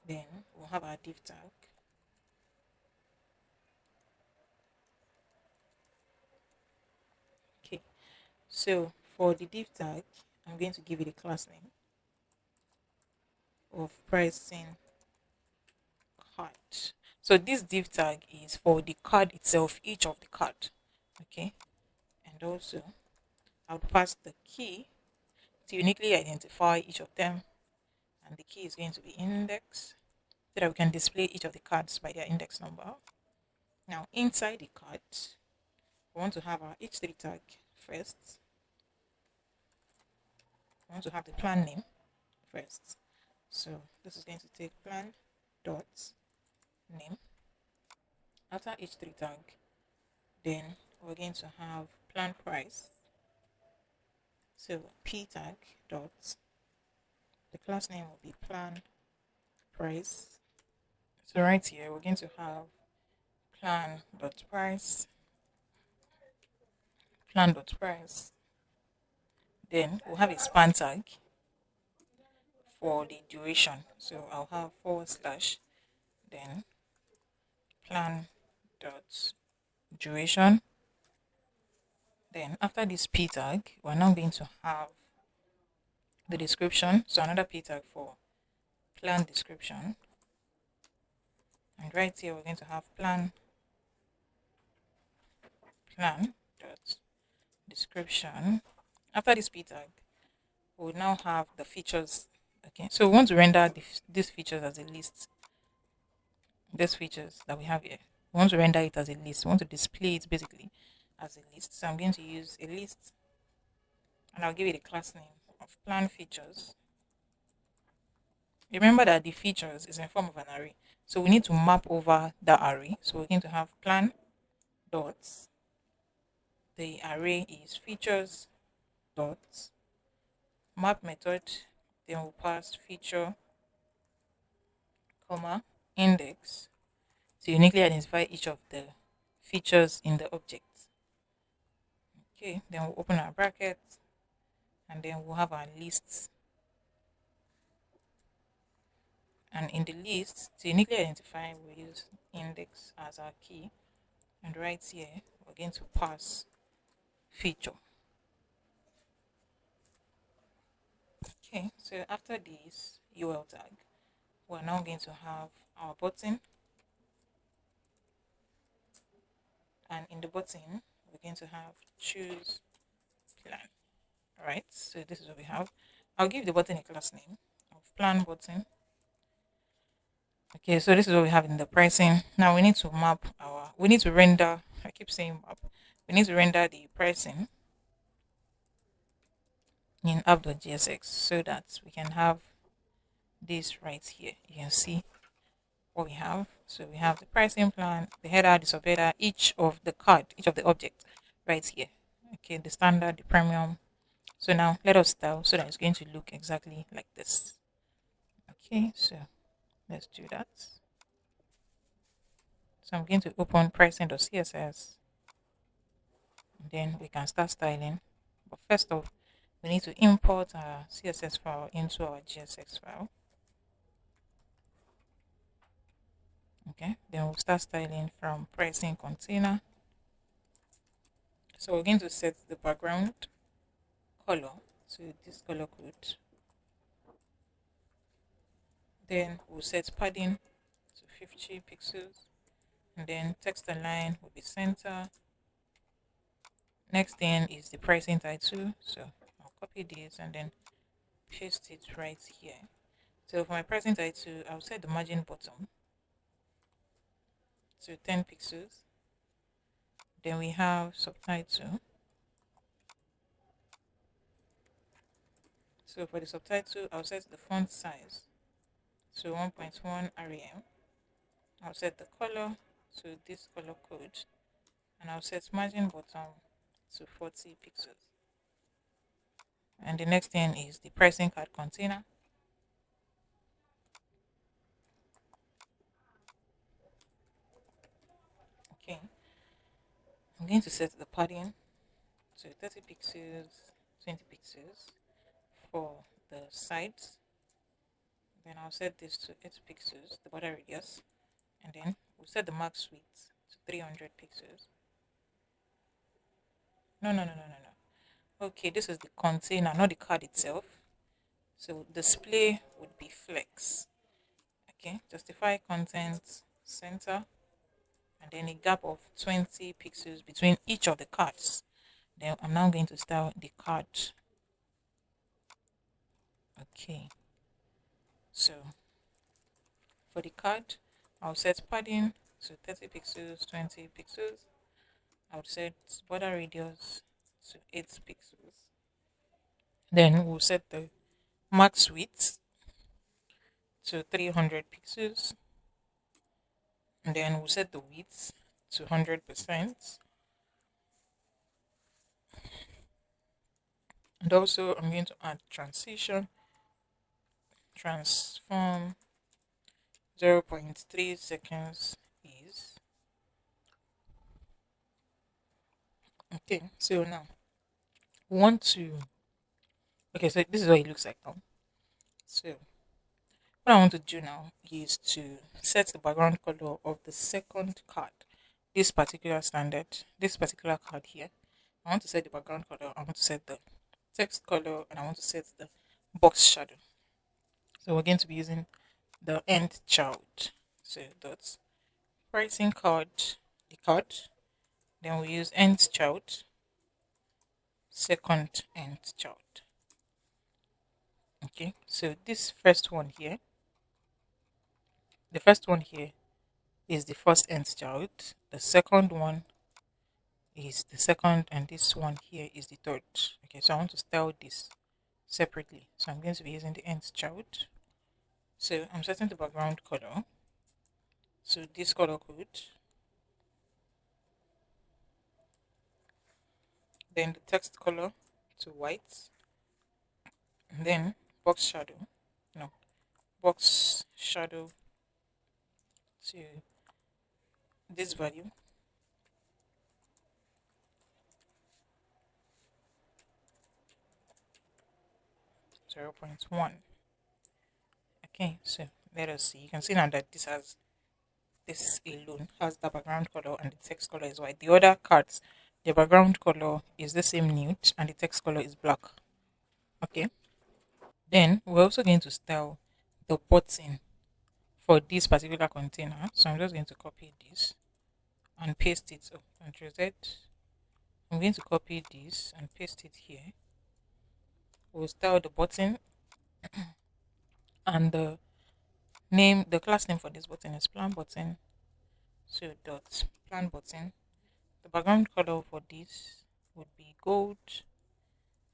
S1: Then we'll have our div tag. Okay, so for the div tag, I'm going to give it a class name of pricing card. So this div tag is for the card itself, each of the card. Okay, and also I'll pass the key to uniquely identify each of them, and the key is going to be index so that we can display each of the cards by their index number. Now inside the card, we want to have our h3 tag first. We want to have the plan name first. So this is going to take plan dot name. After h3 tag, then we're going to have plan price. So p tag dot the class name will be plan price. So right here we're going to have plan dot price, plan dot price. Then we'll have a span tag for the duration. So I'll have / then plan dot duration. Then after this p tag, we're now going to have the description. So another p tag for plan description. And right here we're going to have plan dot description. After this p tag, we will now have the features. Okay, so we want to render these features as a list. These features that we have here, we want to render it as a list. We want to display it basically as a list. So I'm going to use a list, and I'll give it a class name of plan features. Remember that the features is in form of an array, so we need to map over that array. So we're going to have plan dots. The array is features dot map method. Then we'll pass feature comma index to uniquely identify each of the features in the object. Okay, then we'll open our bracket, and then we'll have our lists. And in the list, to uniquely identify, we'll use index as our key. And right here, we're going to pass feature. Okay, so after this UL tag, we're now going to have our button. And in the button, we're going to have choose plan. Alright, so this is what we have. I'll give the button a class name of plan button. Okay, so this is what we have in the pricing. Now we need to we need to render, I keep saying map, we need to render the pricing in app.gsx so that we can have this right here. You can see what we have. So we have the pricing plan, the header, the subheader, each of the objects right here. Okay, the standard, the premium. So now let us style so that it's going to look exactly like this. Okay, so let's do that. So I'm going to open pricing.css. Then we can start styling. But first off, we need to import our CSS file into our GSX file. Okay, then we'll start styling from pricing container. So we're going to set the background color to this color code. Then we'll set padding to 50 pixels. And then text align will be center. Next thing is the pricing title. So I'll copy this and then paste it right here. So for my pricing title, I'll set the margin bottom to 10 pixels. Then we have subtitle. So for the subtitle, I'll set the font size to 1.1 rem. I'll set the color to this color code, and I'll set margin bottom to 40 pixels. And the next thing is the pricing card container. Okay, I'm going to set the padding to 30 pixels, 20 pixels for the sides. Then I'll set this to 8 pixels, the border radius, and then we'll set the max width to 300 pixels. No. Okay, this is the container, not the card itself. So display would be flex. Okay, justify content center, and then a gap of 20 pixels between each of the cards. Then I'm now going to style the card. Okay, so for the card, I'll set padding to 30 pixels, 20 pixels. I'll set border radius to 8 pixels. Then we'll set the max width to 300 pixels. And then we'll set the width to 100%. And also I'm going to add transition, transform 0.3 seconds is. Okay, so now we want to, okay, so this is what it looks like now. So what I want to do now is to set the background color of the second card, this particular card here. I want to set the background color, I want to set the text color, and I want to set the box shadow. So we're going to be using the end child. So that's pricing card, the card. Then we use end child, second nth child. Okay, so this first one here, the first one here is the first nth child, the second one is the second, and this one here is the third. Okay, so I want to style this separately, so I'm going to be using the nth child. So I'm setting the background color, so this color code, then the text color to white, and then box shadow, no, box shadow to this value, 0.1. Okay, so let us see. You can see now that this alone has the background color and the text color is white. The other cards, the background color is the same nude and the text color is black. Okay. Then we're also going to style the button for this particular container. So I'm just going to copy this and paste it. So Ctrl Z. I'm going to copy this and paste it here. We'll style the button, and the class name for this button is plan button. So dot plan button. The background color for this would be gold,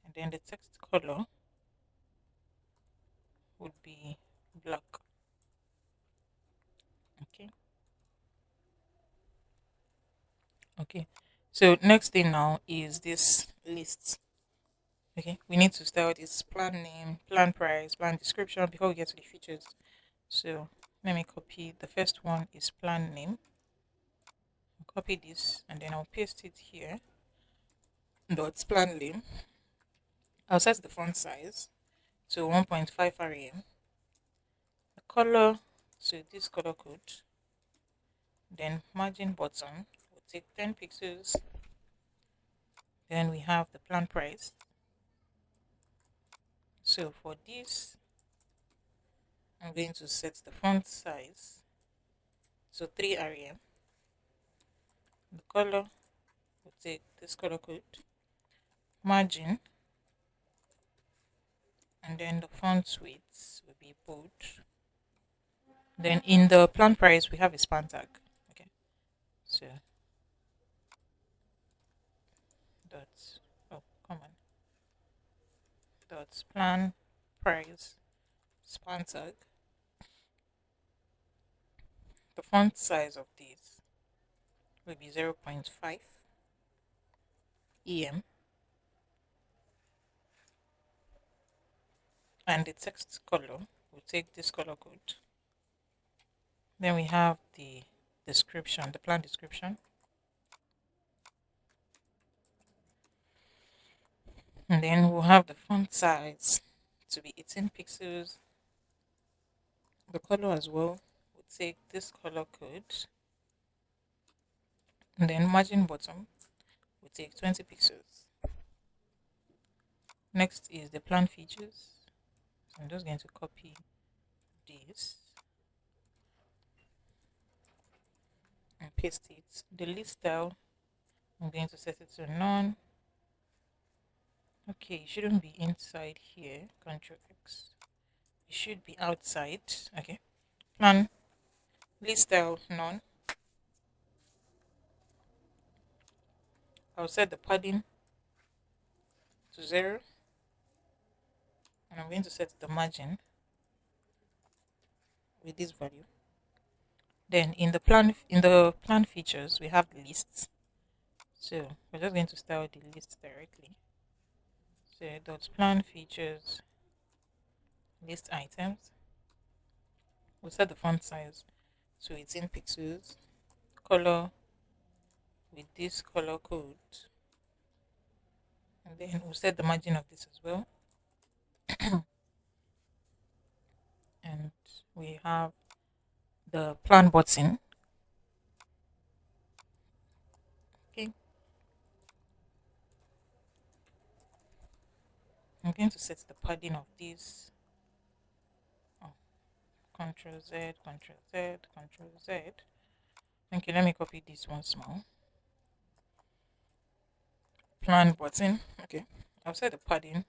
S1: and then the text color would be black. Okay. Okay. So next thing now is this list. Okay, we need to start this plan name, plan price, plan description before we get to the features. So let me copy. The first one is plan name. I'll copy this and then I'll paste it here. Dot plan name. I'll set the font size to 1.5 rem. The color to this color code. Then margin bottom. We'll take 10 pixels. Then we have the plan price. So for this, I'm going to set the font size to 3 rem. The color, we'll take this color code, margin, and then the font width will be bold. Then in the plan price, we have a span tag. Okay, so dot, oh, come on, dot plan price span tag. The font size of this will be 0.5 em, and the text color, we'll take this color code. Then we have the description, the plan description. And then we'll have the font size to be 18 pixels. The color as well, we'll take this color code. And then margin bottom, we'll take 20 pixels. Next is the plan features. So I'm just going to copy this and paste it. The list style, I'm going to set it to none. Okay, it shouldn't be inside here. Control X. It should be outside. Okay. Plan list style none. I'll set the padding to 0, and I'm going to set the margin with this value. Then in the plan features, we have the lists. So we're just going to style the list directly. So dot plan features list items. We'll set the font size to 18 pixels. Color with this color code. And then we'll set the margin of this as well. And we have the plan button. Okay. I'm going to set the padding of this. Oh, Control Z, Control Z, Control Z. Okay, let me copy this once more. plan button. Okay, I'll set the padding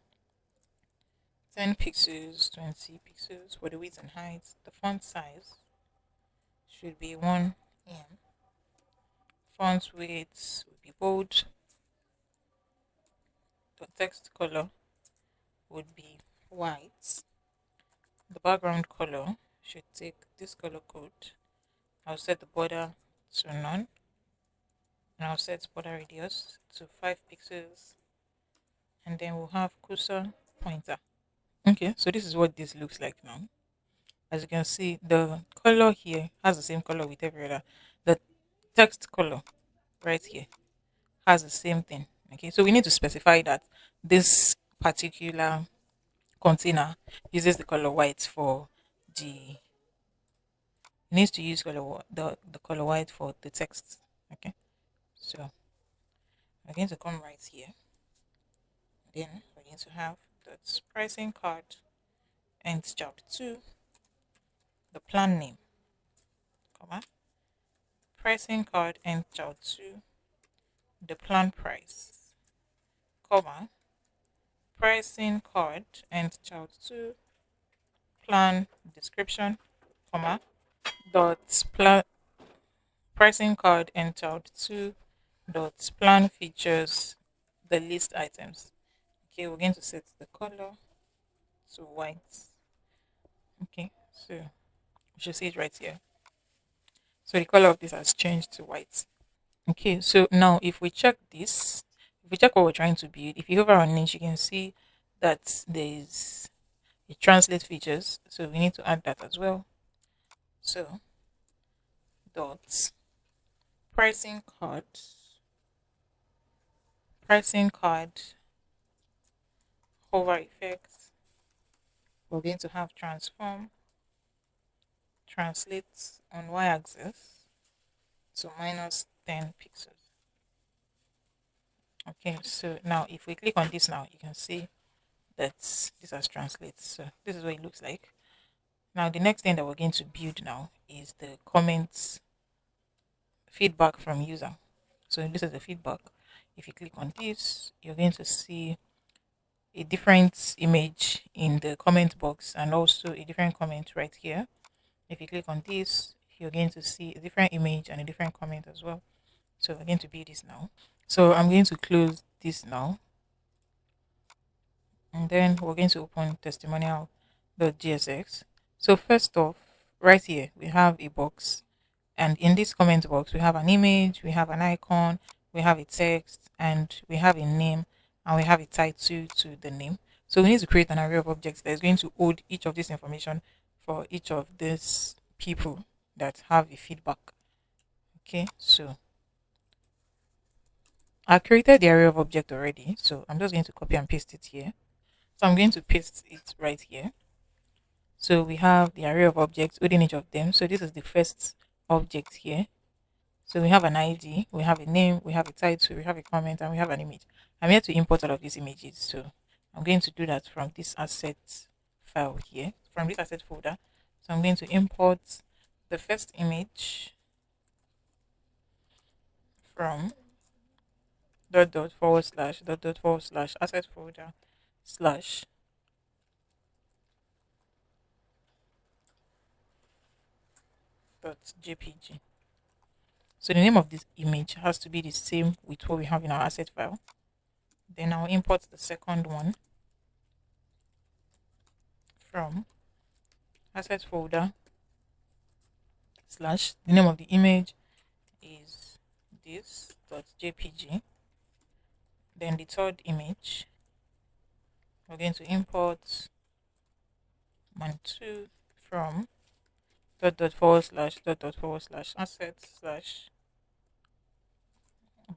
S1: 10 pixels, 20 pixels for the width and height. The font size should be 1 em. Font weight will be bold. The text color would be white. The background color should take this color code. I'll set the border to none, and I'll set border radius to 5 pixels, and then we'll have cursor pointer. Okay, so this is what this looks like now. As you can see, the color here has the same color with every other. The text color right here has the same thing. Okay, so we need to specify that this particular container uses the color white for the it needs to use the color white for the text. Okay, so we're going to come right here. Then we're going to have the pricing card and job 2, the plan name, comma, pricing card and job 2, the plan price, comma, pricing card and child 2, plan description, comma, dot plan pricing card and child 2 dot plan features the list items. Okay, we're going to set the color to white. Okay, so you should see it right here. So the color of this has changed to white. Okay, so now if we check this, if we check what we're trying to build, if you hover on it, you can see that there's a translate features. So we need to add that as well. So dot pricing card hover effects. We're going to have transform translate on y-axis to minus 10 pixels. Okay, so now if we click on this now, you can see that this has translated. So this is what it looks like. Now the next thing that we're going to build now is the comments feedback from user. So this is the feedback. If you click on this, you're going to see a different image in the comment box and also a different comment right here. If you click on this, you're going to see a different image and a different comment as well. So we're going to build this now. So I'm going to close this now. And then we're going to open testimonial.gsx. So first off, right here, we have a box. And in this comment box, we have an image, we have an icon, we have a text, and we have a name, and we have a title to the name. So we need to create an array of objects that is going to hold each of this information for each of these people that have a feedback. Okay, so I created the array of object already. So I'm just going to copy and paste it here. So I'm going to paste it right here. So we have the array of objects within each of them. So this is the first object here. So we have an ID, we have a name, we have a title, we have a comment, and we have an image. I'm here to import all of these images. So I'm going to do that from this asset file here, from this asset folder. So I'm going to import the first image from // asset folder slash .jpg. So the name of this image has to be the same with what we have in our asset file. Then I'll import the second one from asset folder slash the name of the image is this.jpg. Then the third image, we're going to import man2 from // asset /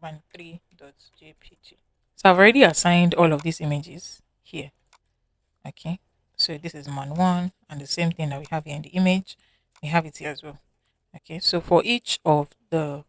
S1: man3.jpg. So I've already assigned all of these images here. Okay, so this is man1, and the same thing that we have here in the image, we have it here as well. Okay, so for each of the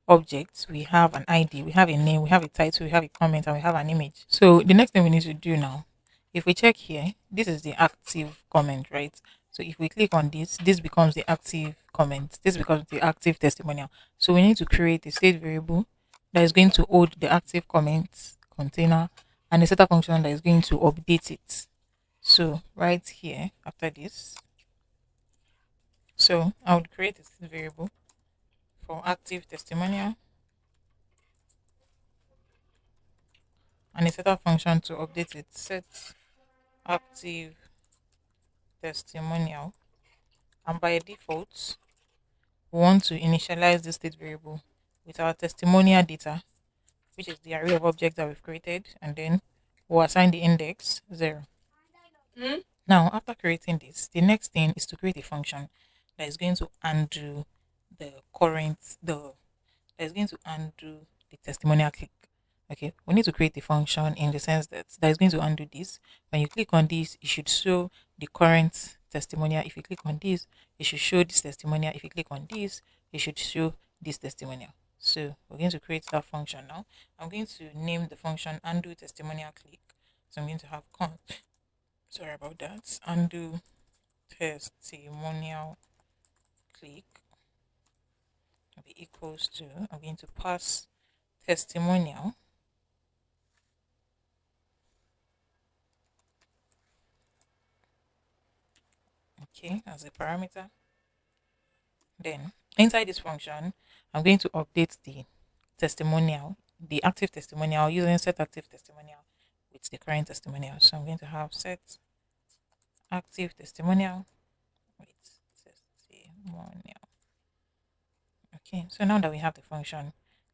S1: objects, we have an ID, we have a name, we have a title, we have a comment, and we have an image. So the next thing we need to do now, if we check here, this is the active comment, right? So if we click on this, this becomes the active comment, this becomes the active testimonial. So we need to create a state variable that is going to hold the active comment container, and a setup function that is going to update it. So right here after this, so I would create a state variable for active testimonial and a setup function to update it. Set active testimonial, and by default we want to initialize the state variable with our testimonial data, which is the array of objects that we've created, and then we'll assign the index 0. Now, after creating this, the next thing is to create a function that is going to undo the current the that is going to undo the testimonial click. Okay, we need to create a function in the sense that is going to undo this. When you click on this, it should show the current testimonial. If you click on this, it should show this testimonial. If you click on this, it should show this testimonial. So we're going to create that function now. I'm going to name the function undo testimonial click. So I'm going to have sorry about that, undo testimonial click will be equals to, I'm going to pass testimonial, okay, as a parameter. Then inside this function, I'm going to update the testimonial, the active testimonial, using set active testimonial with the current testimonial. So I'm going to have set active testimonial with testimonial. Okay, so now that we have the function,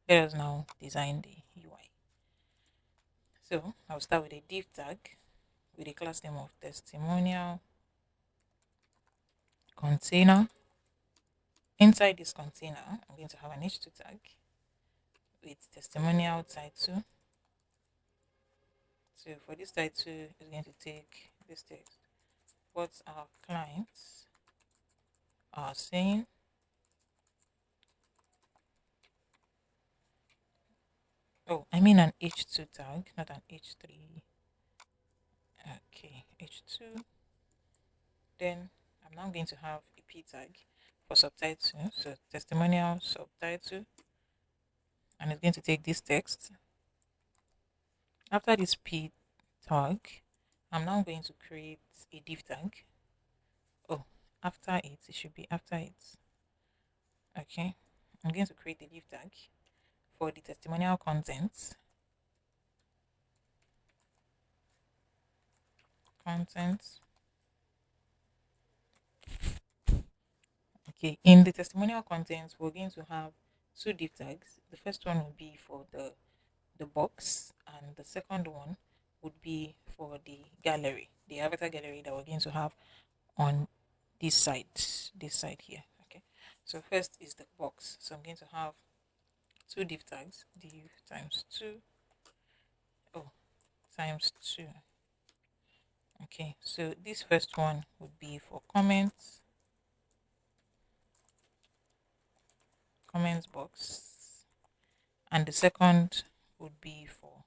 S1: let us now design the UI. So I'll start with a div tag with a class name of testimonial container. Inside this container, I'm going to have an h2 tag with testimonial title. So for this title, it's going to take this text. What our clients are saying. Oh, I mean an h2 tag, not an h3. Okay, h2. Then I'm now going to have a p tag for subtitle. So testimonial subtitle. And it's going to take this text. After this p tag, I'm now going to create a div tag. Oh, after it should be after it. Okay, I'm going to create a div tag for the testimonial contents. Okay, in the testimonial contents, we're going to have two div tags. The first one will be for the box, and the second one would be for the gallery, the avatar gallery that we're going to have on this side here. Okay, so first is the box. So I'm going to have two div tags, div times 2, oh, times 2. Okay, so this first one would be for comments box, and the second would be for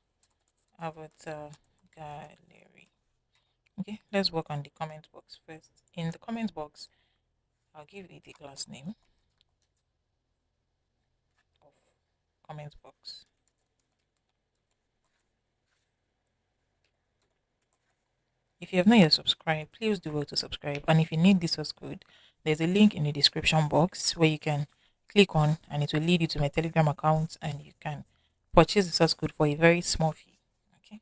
S1: avatar gallery. Okay, let's work on the comment box first. In the comment box, I'll give it a class name of comment box. If you have not yet subscribed, please do well to subscribe. And if you need this source code, there's a link in the description box where you can click on, and it will lead you to my Telegram account, and you can purchase the source code for a very small fee. Okay.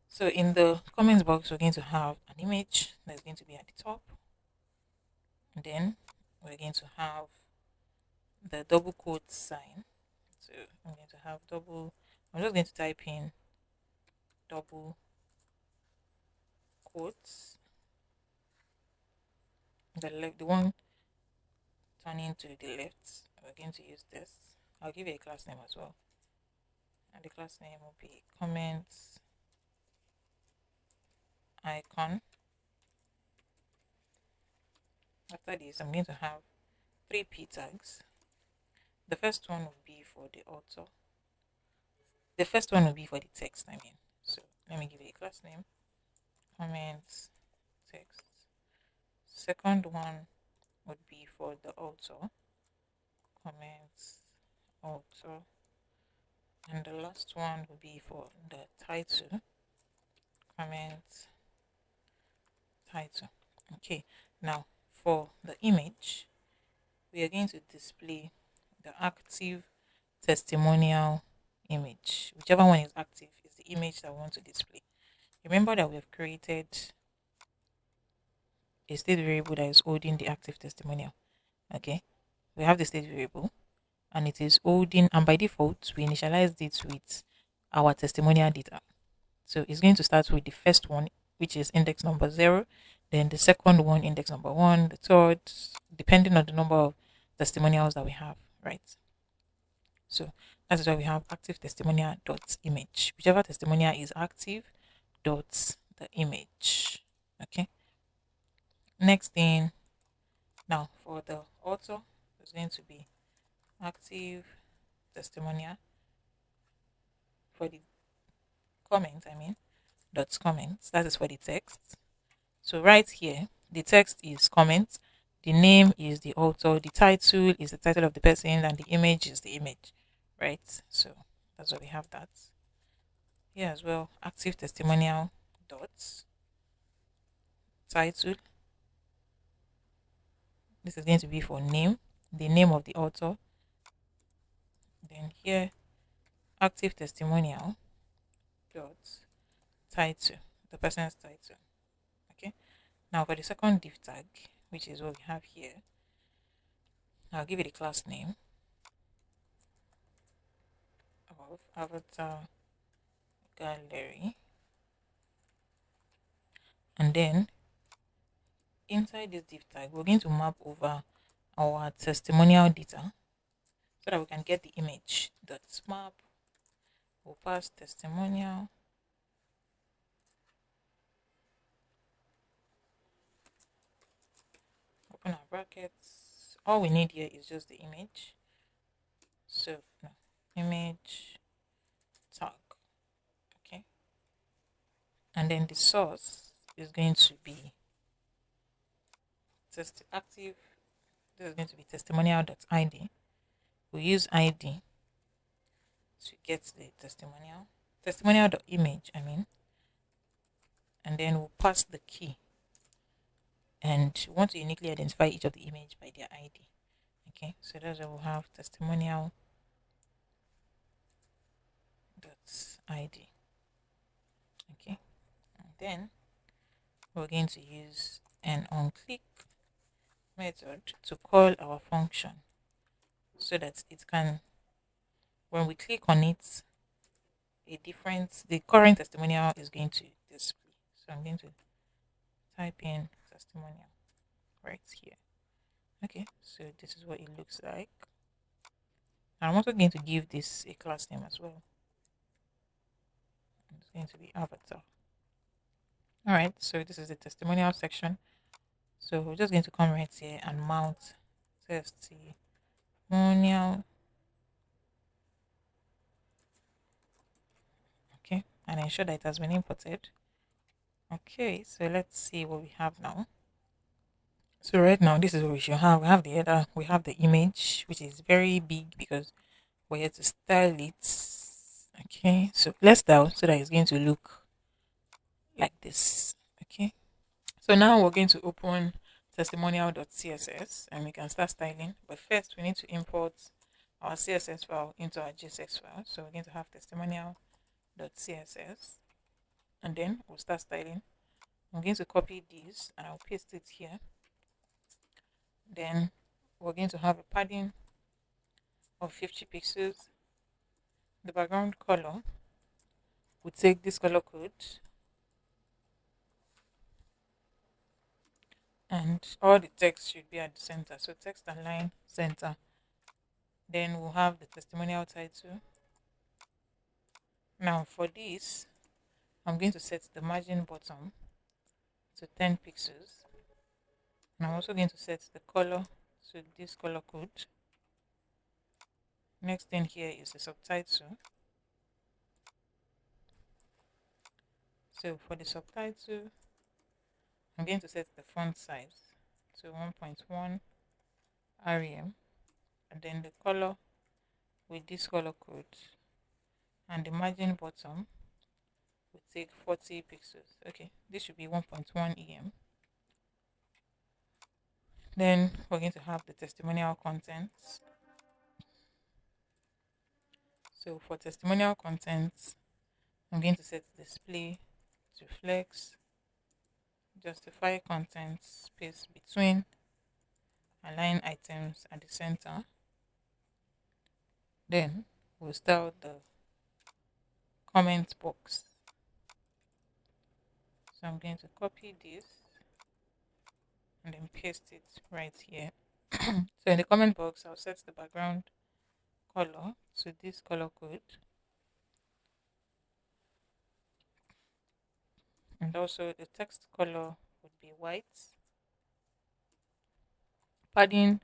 S1: So in the comments box, we're going to have an image that's going to be at the top. And then we're going to have the double quote sign. So I'm going to have I'm just going to type in double quotes. The one turning to the left, we're going to use this. I'll give it a class name as well. And the class name will be comments icon. After this, I'm going to have 3 p tags. The first one will be for the author. The first one will be for the text, So let me give it a class name. Comments text. Second one would be for the author. Comments author. And the last one will be for the title, comment title. Okay, now for the image, we are going to display the active testimonial image. Whichever one is active is the image that we want to display. Remember that we have created a state variable that is holding the active testimonial. Okay, we have the state variable and it is holding, and by default we initialized it with our testimonial data. So it's going to start with the first one, which is index number 0, then the second one, index number 1, the third, depending on the number of testimonials that we have, right? So that is why we have active testimonial dot image. Whichever testimonial is active dot the image. Okay. Next thing, now for the author, it's going to be active testimonial. For the comment, I mean, dot comments. That is for the text. So right here, the text is comment, the name is the author, the title is the title of the person, and the image is the image, right? So that's why we have that here as well. Active testimonial dot title. This is going to be for name, the name of the author. Then here, active testimonial dot title, the person's title. Okay. Now for the second div tag, which is what we have here, I'll give it a class name of avatar gallery, and then inside this div tag we're going to map over our testimonial data so that we can get the image. Dot map, we'll pass testimonial, open our brackets. All we need here is just the image. So no, image tag. Okay, and then the source is going to be test active. This is going to be testimonial.id. We'll use ID to get the testimonial.image, I mean, and then we'll pass the key, and we want to uniquely identify each of the image by their ID. Okay, so that's why we'll have testimonial.id. Okay, and then we're going to use an onClick method to call our function so that it can, when we click on it, the current testimonial is going to display. So I'm going to type in testimonial right here. Okay, so this is what it looks like. I'm also going to give this a class name as well. It's going to be avatar. All right, so this is the testimonial section. So we're just going to come right here and mount testimonial. Okay, and ensure that it has been imported. Okay, so let's see what we have now. So right now, this is what we should have. We have the header, we have the image, which is very big because we're here to style it. Okay, so let's style so that it's going to look like this. Okay, so now we're going to open testimonial.css and we can start styling. But first, we need to import our CSS file into our JSX file. So we're going to have testimonial.css, and then we'll start styling. I'm going to copy this and I'll paste it here. Then we're going to have a padding of 50 pixels. The background color, we take this color code and all the text should be at the center. So text align center. Then we'll have the testimonial title. Now for this, I'm going to set the margin bottom to 10 pixels. And I'm also going to set the color to this color code. Next thing here is the subtitle. So for the subtitle, I'm going to set the font size to 1.1 rem, and then the color with this color code and the margin bottom will take 40 pixels. Okay, this should be 1.1 em. Then we're going to have the testimonial contents. So for testimonial contents, I'm going to set display to flex, justify content, space between, align items at the center. Then we'll style the comment box. So I'm going to copy this and then paste it right here. So in the comment box, I'll set the background color to this color code, and also the text color would be white. Padding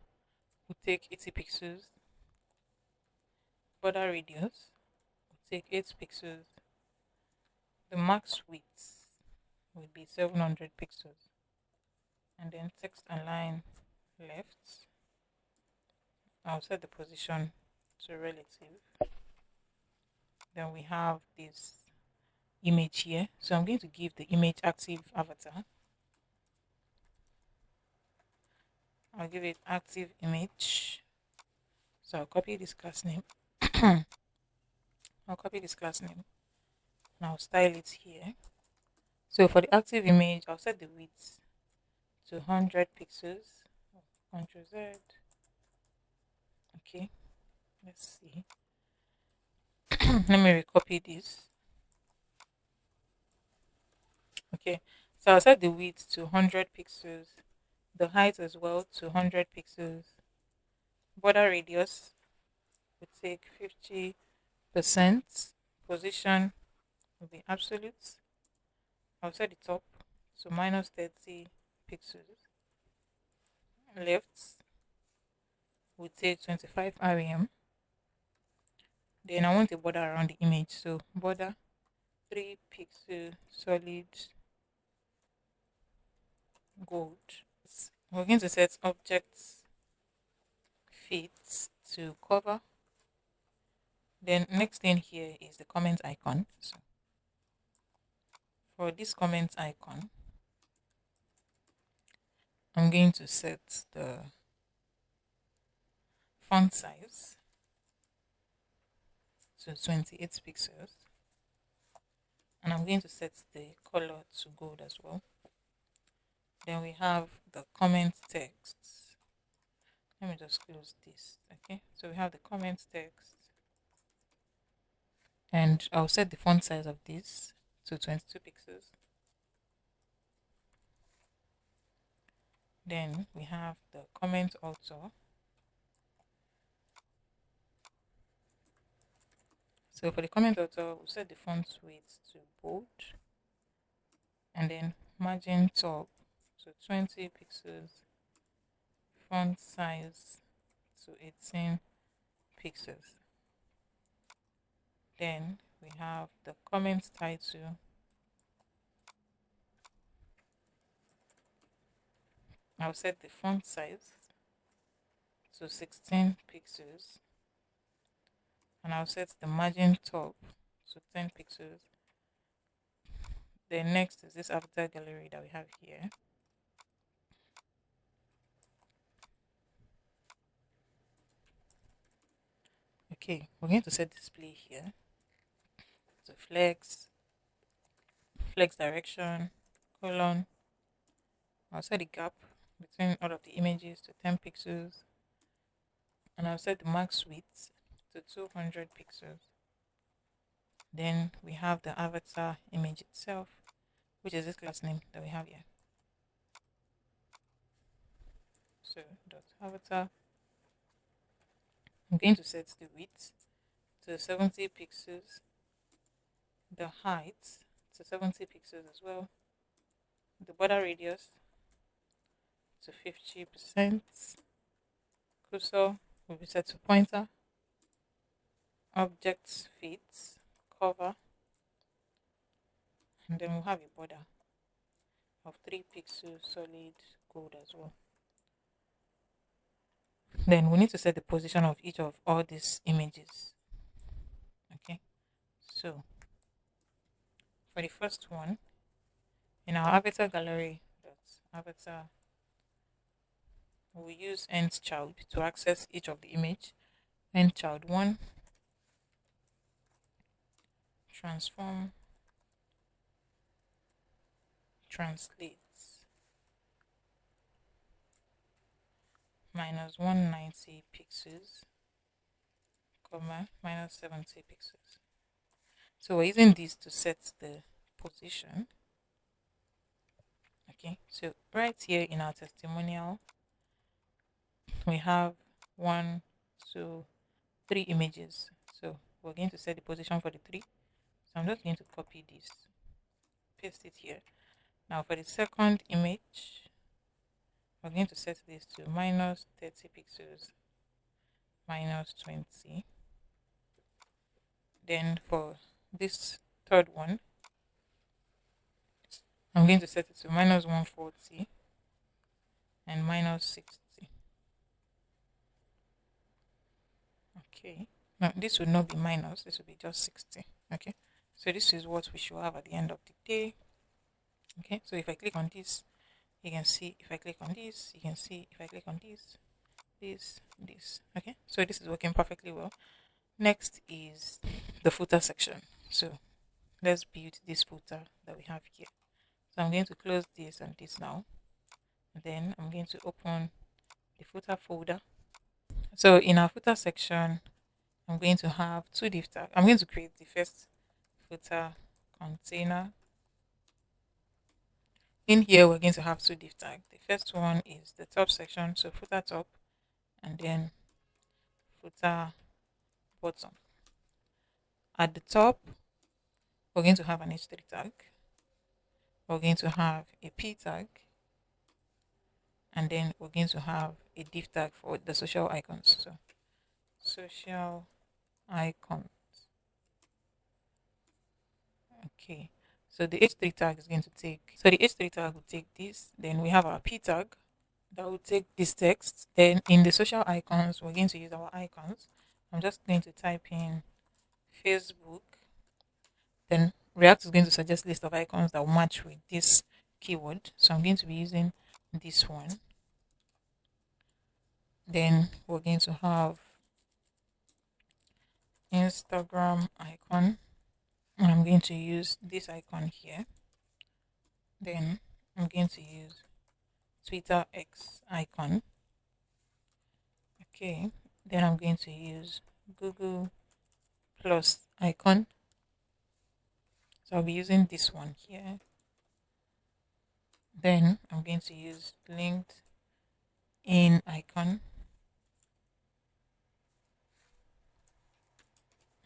S1: will take 80 pixels. Border radius will take 8 pixels. The max width will be 700 pixels. And then text align left. I'll set the position to relative. Then we have this image here. So I'm going to give the image active avatar. I'll give it active image. So I'll copy this class name. I'll copy this class name and I'll style it here. So for the active image, I'll set the width to 100 pixels. Ctrl Z. Okay, let's see. Let me recopy this. Okay, so I'll set the width to 100 pixels, the height as well to 100 pixels. Border radius would take 50%. Position will be absolute. I'll set the top to minus 30 pixels. Left will take 25 rem. Then I want a border around the image, so border 3 pixel solid gold. We're going to set objects fit to cover. Then next thing here is the comment icon. So for this comment icon, I'm going to set the font size to 28 pixels, and I'm going to set the color to gold as well. Then we have the comment text. Let me just close this. Okay, so we have the comment text, and I'll set the font size of this to 22 pixels. Then we have the comment author. So for the comment author, we'll set the font weight to bold, and then margin top to 20 pixels, font size to 18 pixels. Then we have the comment title. I'll set the font size to 16 pixels, and I'll set the margin top to 10 pixels. Then next is this avatar gallery that we have here. Okay, we're going to set display here to flex direction, colon. I'll set the gap between all of the images to 10 pixels, and I'll set the max width to 200 pixels. Then we have the avatar image itself, which is this class name that we have here. So dot avatar. I'm going to set the width to 70 pixels, the height to 70 pixels as well, the border radius to 50%, cursor will be set to pointer, objects fit, cover, and then we'll have a border of 3 pixels solid gold as well. Then we need to set the position of each of all these images. Okay, So for the first one, in our avatar gallery, avatar, we use end child to access each of the image. End child one, transform, translate, minus 190 pixels, comma, minus 70 pixels. So we're using this to set the position. Okay, so right here in our testimonial, we have 1, 2, 3 images. So we're going to set the position for the 3. So I'm just going to copy this, paste it here. Now for the second image, we're going to set this to minus 30 pixels, minus 20. Then for this third one, I'm going to set it to minus 140 and minus 60. Okay. Now this would not be minus, this will be just 60. Okay. So this is what we should have at the end of the day. Okay. So if I click on this, you can see if I click on this, you can see if I click on this, this. Okay. So this is working perfectly well. Next is the footer section. So let's build this footer that we have here. So I'm going to close this and this now. And then I'm going to open the footer folder. So in our footer section, I'm going to have 2 div tags. I'm going to create the first footer container. In here, we're going to have 2 div tags. The first one is the top section, so footer top, and then footer bottom. At the top, we're going to have an h3 tag. We're going to have a p tag, and then we're going to have a div tag for the social icons. So social icon. Okay. So the h3 tag is going to take, so the h3 tag will take this. Then we have our p tag that will take this text. Then in the social icons, we're going to use our icons. I'm just going to type in Facebook. Then React is going to suggest list of icons that will match with this keyword. So I'm going to be using this one. Then we're going to have Instagram icon. And I'm going to use this icon here. Then I'm going to use Twitter X icon. Okay. Then I'm going to use Google Plus icon. So I'll be using this one here. Then I'm going to use LinkedIn icon.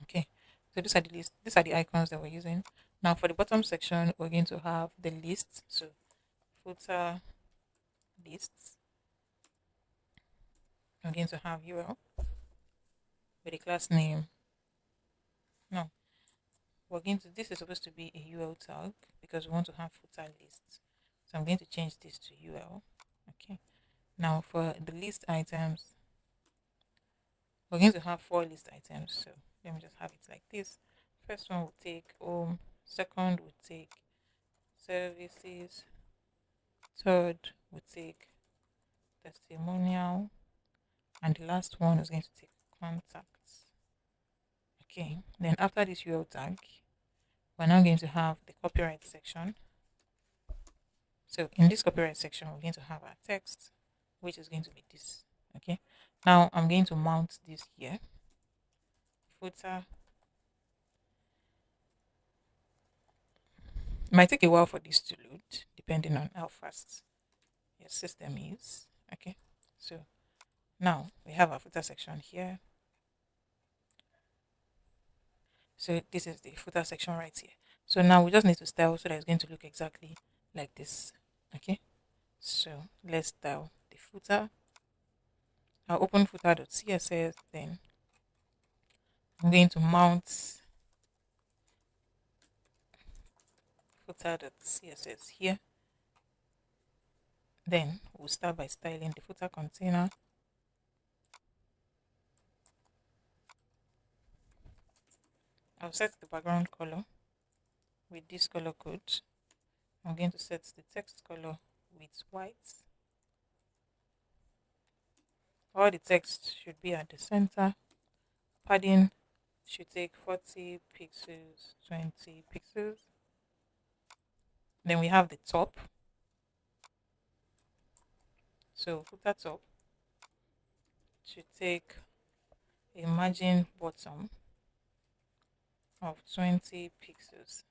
S1: Okay. So these are the icons that we're using. Now for the bottom section, we're going to have the list. So footer lists. I'm going to have URL with a class name. No, we're going to, this is supposed to be a URL tag because we want to have footer lists. So I'm going to change this to URL. Okay. Now for the list items, we're going to have 4 list items. So let me just have it like this. First one will take home. Second will take services. Third will take testimonial. And the last one is going to take contacts. Okay. Then after this URL tag, we're now going to have the copyright section. So in this copyright section, we're going to have our text, which is going to be this. Okay. Now I'm going to mount this here. Footer. It might take a while for this to load, depending on how fast your system is. Okay. So now we have our footer section here. So this is the footer section right here. So now we just need to style so that it's going to look exactly like this. Okay. So let's style the footer. I'll open footer.css, then I'm going to mount footer.css here. Then we'll start by styling the footer container. I'll set the background color with this color code. I'm going to set the text color with white. All the text should be at the center. Padding should take 40 pixels, 20 pixels. Then we have the top. So footer top should take a margin bottom of 20 pixels.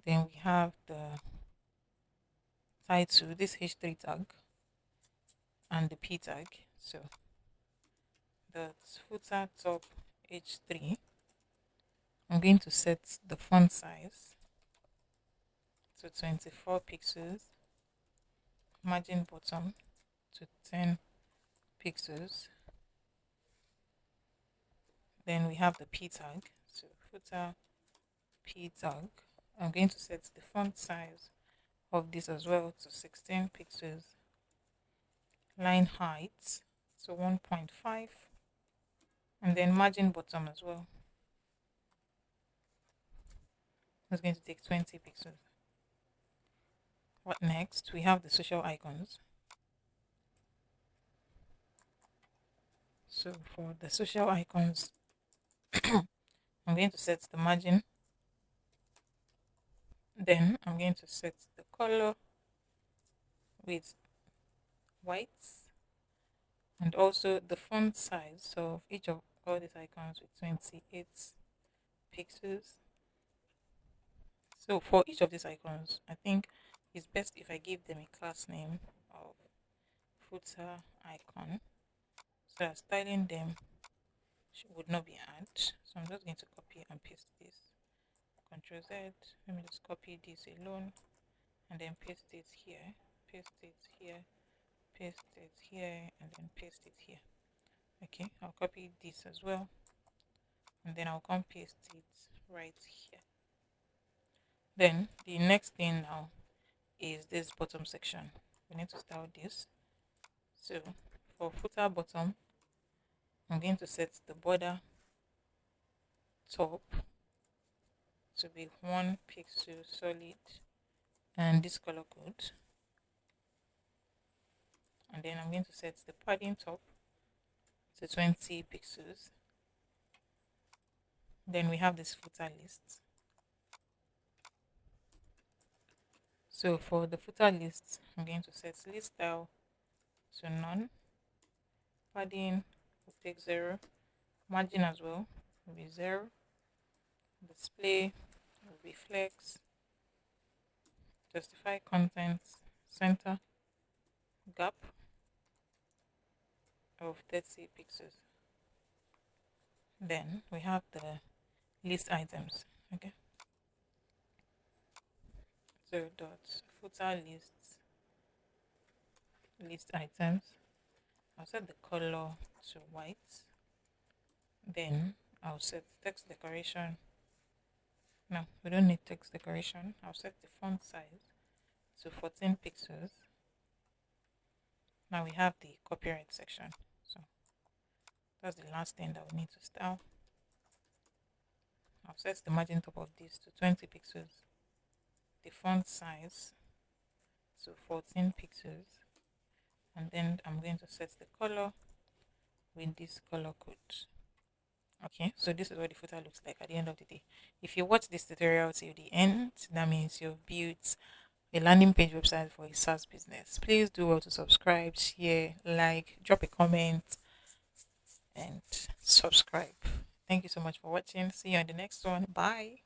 S1: Then we have the title, this H3 tag and the P tag. So the footer top H3, I'm going to set the font size to 24 pixels, margin bottom to 10 pixels. Then we have the P tag, so footer P tag. I'm going to set the font size of this as well to 16 pixels, line height to 1.5, and then margin bottom as well. It's going to take 20 pixels. What next? We have the social icons. So for the social icons, I'm going to set the margin. Then I'm going to set the color with white, and also the font size of each of all these icons with 28 pixels. So for each of these icons, I think it's best if I give them a class name of footer icon, so that styling them would not be hard. So I'm just going to copy and paste this. Ctrl Z. Let me just copy this alone and then paste it here, paste it here, paste it here, and then paste it here. Okay, I'll copy this as well, and then I'll come paste it right here. Then the next thing now is this bottom section. We need to style this. So for footer bottom, I'm going to set the border top to be 1 pixel solid and this color code. And then I'm going to set the padding top to 20 pixels. Then we have this footer list. So for the footer list, I'm going to set list style to none. Padding will take 0. Margin as well will be 0. Display will be flex. Justify content center gap of 30 pixels. Then we have the list items. Okay. So dot footer list items. I'll set the color to white. Then I'll set text decoration. No, we don't need text decoration. I'll set the font size to 14 pixels. Now we have the copyright section. So that's the last thing that we need to style. I'll set the margin top of this to 20 pixels. The font size to 14 pixels. And then I'm going to set the color with this color code. Okay, so this is what the footer looks like at the end of the day. If you watch this tutorial till the end, that means you've built a landing page website for a SaaS business. Please do well to subscribe, share, like, drop a comment, and subscribe. Thank you so much for watching. See you on the next one. Bye.